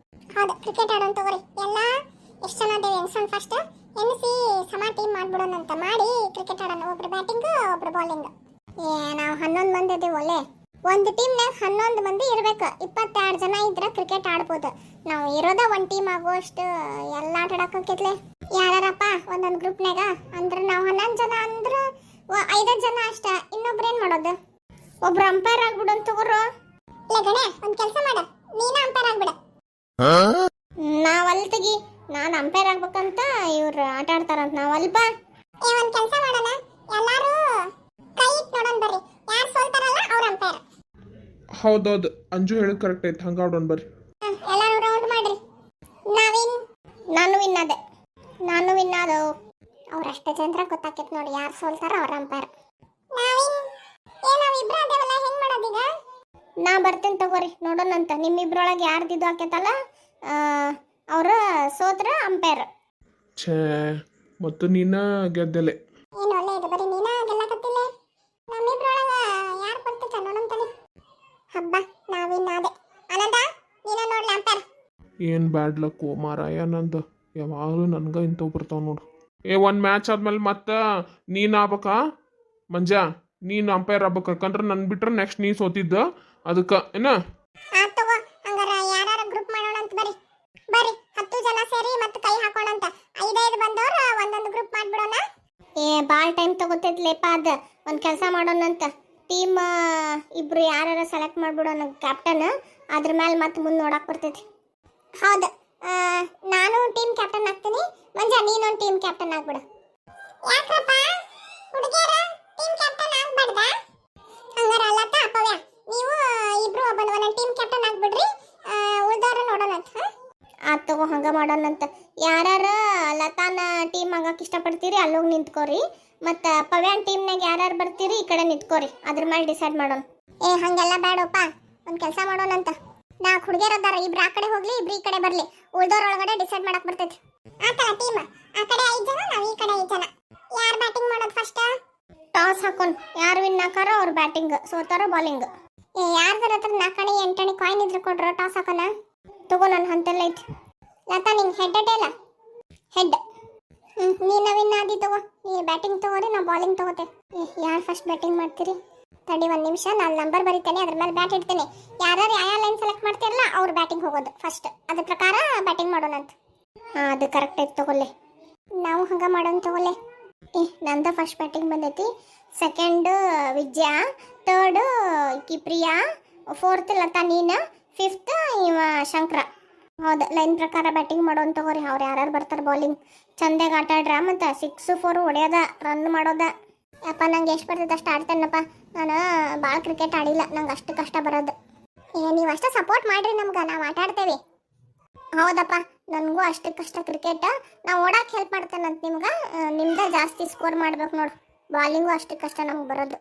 ಹೌದು ಕ್ರಿಕೆಟ್ ಆಡೋಣ ತಗೋರಿ. ಎಲ್ಲ ಎಷ್ಟು ಜನ ಅದೇವಿ ಎನ್ಸನ್ ಫಸ್ಟ್ ಎನ್ಸಿ ಸಮ ಟೀಮ್ ಮಾಡ್ಬಿಡೋಣ ಅಂತ ಮಾಡಿ ಕ್ರಿಕೆಟ್ ಆಡೋಣ. ಒಬ್ರು ಬ್ಯಾಟಿಂಗ್ ಒಬ್ರು ಬೌಲಿಂಗ್. ನಾವು 11 ಮಂದಿ ಇದೀವಿ. ಒಳ್ಳೆ ಒಂದು ಟೀಮ್ನಾಗ 11 ಮಂದಿ ಇರ್ಬೇಕು. 22 ಜನ ಇದ್ರೆ ಕ್ರಿಕೆಟ್ ಆಡ್ಬೋದು. ನಾವು ಇರೋದ ಒಂದು ಟೀಮ್ ಆಗುವಷ್ಟು ಎಲ್ಲ ಆಟ ಆಡಕ್ಕಿತ್ಲೆ. ಯಾರಪ್ಪ ಒಂದೊಂದು ಗ್ರೂಪ್ನಾಗ ಅಂದ್ರೆ ನಾವು 11 ಜನ ಅಂದ್ರೆ 5 ಜನ ಅಷ್ಟ. ಇನ್ನೊಬ್ರು ಏನ್ ಮಾಡೋದು? ಒಬ್ರು ಅಂಪೈರ್ ಆಗ್ಬಿಡು ಅಂತ ತಗೋರು. ಇಲ್ಲ ಗಣೆ ಒಂದು ಕೆಲಸ ಮಾಡ, ನೀನ ಅಂಪೈರ್ ಆಗ್ಬಿಡ. ನಾವಲ್ಲಿ ತೆಗಿ, ನಾನು ಅಂಪೈರ್ ಆಗ್ಬೇಕಂತ ಇವ್ರು ಆಟ ಆಡ್ತಾರಂತ. ನಾವಲ್ಪ ಒಂದು ಕೆಲಸ ಮಾಡೋಣ, ಎಲ್ಲಾರು ಕೈ ಇಟ್ಟು ನೋಡೋಣ ಬರ್ರಿ. ಯಾರು ಸೋಲ್ತಾರಲ್ಲ ಅವ್ರ ಅಂಪೈರ್. ಹೌದೌದು, ಅಂಜು ಹೇಳೋದು ಕರೆಕ್ಟ್ ಐತೆ. ಹಂಗೆ ಆಡೋಣ ಬರ್ರಿ. ಎಲ್ಲಾರು ರೌಂಡ್ ಮಾಡ್ರಿ. ನಾನು ವಿನ್ ಆದೋ. ಅವ್ರಷ್ಟೇ ಜನರ ಗೊತ್ತಾಕೈತೆ ನೋಡಿ ಯಾರು ಸೋಲ್ತಾರ ಅವ್ರ ಅಂಪೈರ್. ನಾವಿಬ್ರು ಅದೇವಲ್ಲ, ಹೆಂಗ್ ಮಾಡೋದೀಗ? ನಾ ಬರ್ತೇನೆ ತಗೋರಿ, ನೋಡೋಣಂತ. ನಿಮ್ಮಿಬ್ರೊಳಗೆ ಯಾರ್ದಿದ್ದು ಆಕೈತಲ್ಲ ಅವ್ರ ಸೋತ್ರ ಅಂಪೈರ್. ಛೇ, ಮತ್ತು ನೀನ ಗೆದ್ದಲೆ. ಏನು ಒಳ್ಳೆ ಇದು, ಬರೀ ನೀನ ಗೆಲ್ಲಕತ್ತಿಲ್ಲ. ನಮ್ಮಿಬ್ರೊಳಗ ಯಾರು ಬರ್ತೈತ ನೋಡಂತಲಿ. ಹಬ್ಬ ನಾವಿನ್ನಾದೆ. ಆನಂದ ನೀನ ನೋಡ್ಲಿ ಅಂಪೈರ್. ಏನು ಬ್ಯಾಡ್ ಲಕ್ಕು ಮಾರಾಯ ನಂದು. ಯಾವಾಗಲೂ ನನ್ಗೆ ಇಂಥವು ಬರ್ತಾವ ನೋಡು. ಒಂದು ಮ್ಯಾಚ್ ಆದ್ಮೇಲೆ ಮತ್ತೆ ನೀನು ಆಗ್ಬೇಕಾ ಮಂಜಾ? ನೀನು ಅಂಪೈರ್ ಆಗ್ಬೇಕು. ಯಾಕಂದ್ರೆ ನನ್ನ ಬಿಟ್ರೆ ನೆಕ್ಸ್ಟ್ ನೀ ಸೋತಿದ್ದ ಅದಕ್ಕೆ ಏನ. ತಗೋ ಹಂಗಾರ ಯಾರು ಗ್ರೂಪ್ ಮಾಡೋಣ ಅಂತ. ಬರ್ರಿ 10 ಜನ ಸೇರಿ ಮತ್ತೆ ಕೈ ಹಾಕೋಣಂತ. 5 ಬಂದವ್ರು ಒಂದೊಂದು ಗ್ರೂಪ್ ಮಾಡ್ಬಿಡೋಣ. ಏ ಭಾಳ ಟೈಮ್ ತಗೋತೈತ್ಲೇಪ ಅದ ಒಂದು ಕೆಲಸ ಮಾಡೋಣಂತ ಟೀಮ್ ಇಬ್ರು ಯಾರು ಸೆಲೆಕ್ಟ್ ಮಾಡ್ಬಿಡೋಣ ಕ್ಯಾಪ್ಟನ್ ಅದ್ರ ಮೇಲೆ ಮತ್ತೆ ಮುಂದೆ ನೋಡಕ್ ಬರ್ತೈತಿ ಹೌದು ನಾನು ಟೀಮ್ ಕ್ಯಾಪ್ಟನ್ ಆಗ್ತೀನಿ ಮಂಜ ನೀನೊಂದು ಟೀಮ್ ಕ್ಯಾಪ್ಟನ್ ಆಗ್ಬಿಡು ಯಾಕಪ್ಪ ಹುಡುಗಿಯರ ಟೀಮ್ ಕ್ಯಾಪ್ಟನ್ ಆಗ್ಬಾರ್ದ ಹಂಗಾರ ಅಲ್ಲತ್ತ ಅಪ್ಪವ್ಯ ನೀವು ಇಬ್ರು ಒಬ್ಬನ ಟೀಮ್ ಕ್ಯಾಪ್ಟನ್ ಆಗ್ಬಿಡ್ರಿ ಉಳ್ದವ್ರ ನೋಡೋಣಂತ ಆತ್ ತಗೋ ಹಂಗ ಮಾಡೋಣಂತ ಯಾರ್ಯಾರ ಲತಾನ ಟೀಮ್ ಆಗಕ್ಕೆ ಇಷ್ಟಪಡ್ತೀರಿ ಅಲ್ಲೋಗಿ ನಿಂತ್ಕೋರಿ ಮತ್ತು ಪವ್ಯಾನ್ ಟೀಮ್ನಾಗ ಯಾರ್ಯಾರು ಬರ್ತೀರಿ ಈ ಕಡೆ ನಿಂತ್ಕೋರಿ ಅದ್ರ ಮೇಲೆ ಡಿಸೈಡ್ ಮಾಡೋಣ ಹಂಗೆಲ್ಲ ಬೇಡಪ್ಪ ಒಂದು ಕೆಲಸ ಮಾಡೋಣಂತ ನಾಲ್ಕು ಹುಡುಗಿಯರದಾರ ಇಬ್ರು ಆ ಕಡೆ ಹೋಗ್ಲಿ ಇಬ್ರು ಈ ಕಡೆ ಬರ್ಲಿ ಉಳ್ದವ್ರೊಳಗಡೆ ಡಿಸೈಡ್ ಮಾಡಕ್ ಬರ್ತೈತಿ ಆತಲ್ಲ ಟೀಮ್ ಆ ಕಡೆ 5 ಜನ ನಾವು ಈ ಕಡೆ 5 ಜನ ಯಾರು ಬ್ಯಾಟಿಂಗ್ ಮಾಡೋದು ಫಸ್ಟ್ ಟಾಸ್ ಹಾಕೊಂಡು ಯಾರು ವಿನ್ ಹಾಕಾರೋ ಅವ್ರ ಬ್ಯಾಟಿಂಗ್ ಸೋತಾರೋ ಬಾಲಿಂಗ್ ಯಾರ್ದಾರ ಹತ್ರ 4 8 ಕಾಯಿನ್ ಇದ್ರೆ ಕೊಡ್ರೋ ಟಾಸ್ ಹಾಕೋಣ ತಗೋ ನನ್ನ ಹಂತೆಲ್ಲ ಐತಿ ಲತಾ ನಿಂಗೆ ಹೆಡ್ ಅಡ್ಡಲ್ಲ ಹೆಡ್ ನೀನು ವಿನ್ ಆದಿ ತಗೋ ನೀ ಬ್ಯಾಟಿಂಗ್ ತಗೋರಿ ನಾ ಬಾಲಿಂಗ್ ತಗೋತೆ ಯಾರು ಫಸ್ಟ್ ಬ್ಯಾಟಿಂಗ್ ಮಾಡ್ತೀರಿ ತಡಿ 1 ನಿಮಿಷ ನಾನು ನಂಬರ್ ಬರೀತೇನೆ ಅದ್ರ ಮೇಲೆ ಬ್ಯಾಟ್ ಇಡ್ತೇನೆ ಯಾರು ಯಾವ ಲೈನ್ ಸೆಲೆಕ್ಟ್ ಮಾಡ್ತಿರಲ್ಲ ಅವ್ರು ಬ್ಯಾಟಿಂಗ್ ಹೋಗೋದು ಫಸ್ಟ್ ಅದ್ರ ಪ್ರಕಾರ ಬ್ಯಾಟಿಂಗ್ ಮಾಡೋಣ ಅಂತ ಹಾಂ ಅದು ಕರೆಕ್ಟ್ ಐತೆ ತಗೊಳ್ಳೆ ನಾವು ಹಂಗೆ ಮಾಡೋಣ ತಗೊಳ್ಳೆ ನಂದು ಫಸ್ಟ್ ಬ್ಯಾಟಿಂಗ್ ಬಂದೈತಿ ಸೆಕೆಂಡ್ ವಿದ್ಯಾ ಥರ್ಡ್ ಈಕಿ ಪ್ರಿಯಾ 4th ಲತಾ ನೀನು 5th ಇವ ಶಂಕರ ಹೌದು ಲೈನ್ ಪ್ರಕಾರ ಬ್ಯಾಟಿಂಗ್ ಮಾಡೋಣ ತಗೋರಿ ಅವ್ರು ಯಾರ್ಯಾರು ಬರ್ತಾರೆ ಬಾಲಿಂಗ್ ಚಂದಾಗಿ ಆಟ ಆಡ್ರ ಮತ್ತು 6 4 ಹೊಡೆಯೋದ ರನ್ ಮಾಡೋದ ಅಪ್ಪ ನಂಗೆ ಎಷ್ಟು ಬರ್ತೈತೆ ಅಷ್ಟು ಆಡ್ತೇನಪ್ಪ ನಾನು ಭಾಳ ಕ್ರಿಕೆಟ್ ಆಡಿಲ್ಲ ನಂಗೆ ಅಷ್ಟು ಕಷ್ಟ ಬರೋದು ನೀವು ಅಷ್ಟು ಸಪೋರ್ಟ್ ಮಾಡಿರಿ ನಮ್ಗೆ ನಾವು ಆಟ ಆಡ್ತೇವೆ ಹೌದಪ್ಪ ನನಗೂ ಅಷ್ಟು ಕಷ್ಟ ಕ್ರಿಕೆಟ್ ನಾವು ಓಡಕ್ಕೆ ಹೆಲ್ಪ್ ಮಾಡ್ತೇನಂತ ನಿಮ್ಗೆ ನಿಮ್ದೆ ಜಾಸ್ತಿ ಸ್ಕೋರ್ ಮಾಡ್ಬೇಕು ನೋಡು ಬಾಲಿಂಗು ಅಷ್ಟು ಕಷ್ಟ ನಮ್ಗೆ ಬರೋದು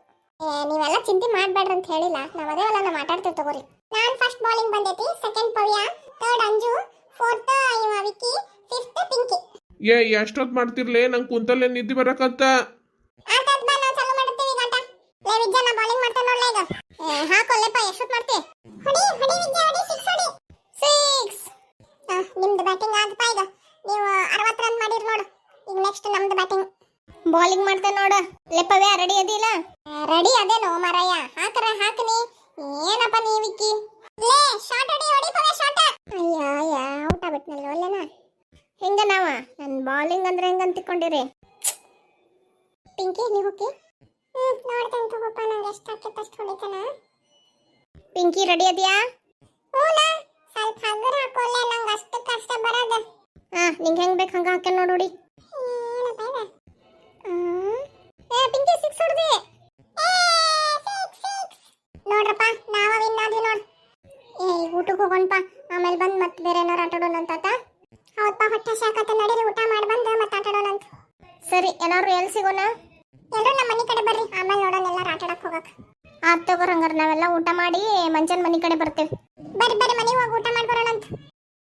ನೀವೆಲ್ಲ ಚಿಂತೆ ಮಾಡಬೇಡ್ರಿ ಅಂತ ಹೇಳಿಲ್ಲ ನಾವು ಅದೇವಲ್ಲ ನಾವು ಮಾತಾಡ್ತೇವೆ ತಗೋರಿ ನಾನು ಫಸ್ಟ್ ಬಾಲಿಂಗ್ ಬಂದೈತಿ ಸೆಕೆಂಡ್ ಪವ್ಯ ಥರ್ಡ್ ಅಂಜು 4th ಇವ ವಿಕ್ಕಿ 5th ಪಿಂಕಿ ಎಷ್ಟೊತ್ತು ಮಾಡ್ತಿರ್ಲೇ ನಂಗೆ ಕುಂತಲ್ಲೇ ನಿದ್ದೆ ಬರಕತ್ತ ಆತತ್ ಬಾ ನಾವು ಚಾಲು ಮಾಡ್ತೀವಿ ಗಂಟ ಲೇ ವಿದ್ಯಾ ನಾ ಬಾಲಿಂಗ್ ಮಾಡ್ತೇನೆ ನೋಡ್ಲೇ ಈಗ ಹಾಕೊಲ್ಲೆಪ್ಪ ಎಷ್ಟೊತ್ತು ಮಾಡ್ತಿ ಹೊಡಿ ಹೊಡಿ ವಿದ್ಯಾ ಹೊಡಿ 6 ನಿಮ್ದು ಬ್ಯಾಟಿಂಗ್ ಆಗಪ್ಪ ಈಗ ನೀವು 60 ರನ್ ಮಾಡಿರಿ ನೋಡು ಈಗ ನೆಕ್ಸ್ಟ್ ನಮ್ದು ಬ್ಯಾಟಿಂಗ್ ಬಾಲಿಂಗ್ ಮಾಡ್ತೇನೆ ನೋಡು ಲೆಪ್ಪವ್ಯಾ ರೆಡಿ ಅದಿಲ್ಲ ರೆಡಿ ಅದೇನೋ ಮಾರಾಯ ಹಾಕರ ಹಾಕನಿ ಏನಪ್ಪ ನೀ ವಿಕ್ಕಿ ಲೇ ಶಾಟ್ ಹೊಡಿ ಪವ್ಯಾ ಶಾಟ್ ಅಯ್ಯ ಔಟ್ ಆಗ್ಬಿಟ್ನಲ್ಲ ಒಲ್ಲೆನ ಹೆಂಗ ನಾವ ನನ್ನ ಬಾಲಿಂಗ್ ಅಂದ್ರೆ ಹೆಂಗ ಅಂತಿಕೊಂಡಿರಿ ಪಿಂಕಿ ನೀವು ಹೋಗಿ ನೋಡ್ತೇನೆ ತಗೋಪ್ಪ ನಂಗೆ ಎಷ್ಟು ಹಾಕೈತೆ ಅಷ್ಟು ಹೊಡಿತಾನ ಪಿಂಕಿ ರೆಡಿ ಅದೆಯಾ ಹೂನಾ ಸ್ವಲ್ಪ ಹಗುರ ಹಾಕೋಲ್ಲ ನಂಗೆ ಅಷ್ಟು ಕಷ್ಟ ಬರೋದು ನಿಂಗೆ ಹೆಂಗೆ ಬೇಕು ಹಂಗೆ ಹಾಕ್ಯಾನ ನೋಡಿ ಪಿಂಕಿ 6 ಹೊಡೆದೆ ನೋಡ್ರಪ್ಪ ನಾವ ವಿನ್ ಆದ್ವಿ ನೋಡ್ ಊಟಕ್ಕೆ ಹೋಗೋಣಪ್ಪ ಆಮೇಲೆ ಬಂದು ಮತ್ತೆ ಬೇರೆ ಏನಾರು ಆಟ ಆಡೋಣ ಅಂತ ಹೌದಪ್ಪ ಹೊಟ್ಟೆ ಶಾಕತ್ತೆ ನಡೀರಿ ಊಟ ಮಾಡಿ ಬಂದು ಮತ್ತೆ ಆಟ ಆಡೋಣ ಅಂತ ಸರಿ ಏನಾದ್ರು ಎಲ್ಲಿ ಸಿಗೋಣ ಎಲ್ಲರೂ ನಮ್ಮ ಮನೆ ಕಡೆ ಬರ್ರಿ ಆಮೇಲೆ ನೋಡೋಣ ಎಲ್ಲರೂ ಆಟ ಆಡಕ್ಕೆ ಹೋಗಕ್ಕೆ ಆತ್ ತಗೋರ್ ಹಂಗಾರೆ ನಾವೆಲ್ಲ ಊಟ ಮಾಡಿ ಮಂಚನ್ ಮನೆ ಕಡೆ ಬರ್ತೇವೆ ಬರ್ರಿ ಮನೆಗೆ ಹೋಗಿ ಊಟ ಮಾಡಿ ಬರೋಣ ಅಂತ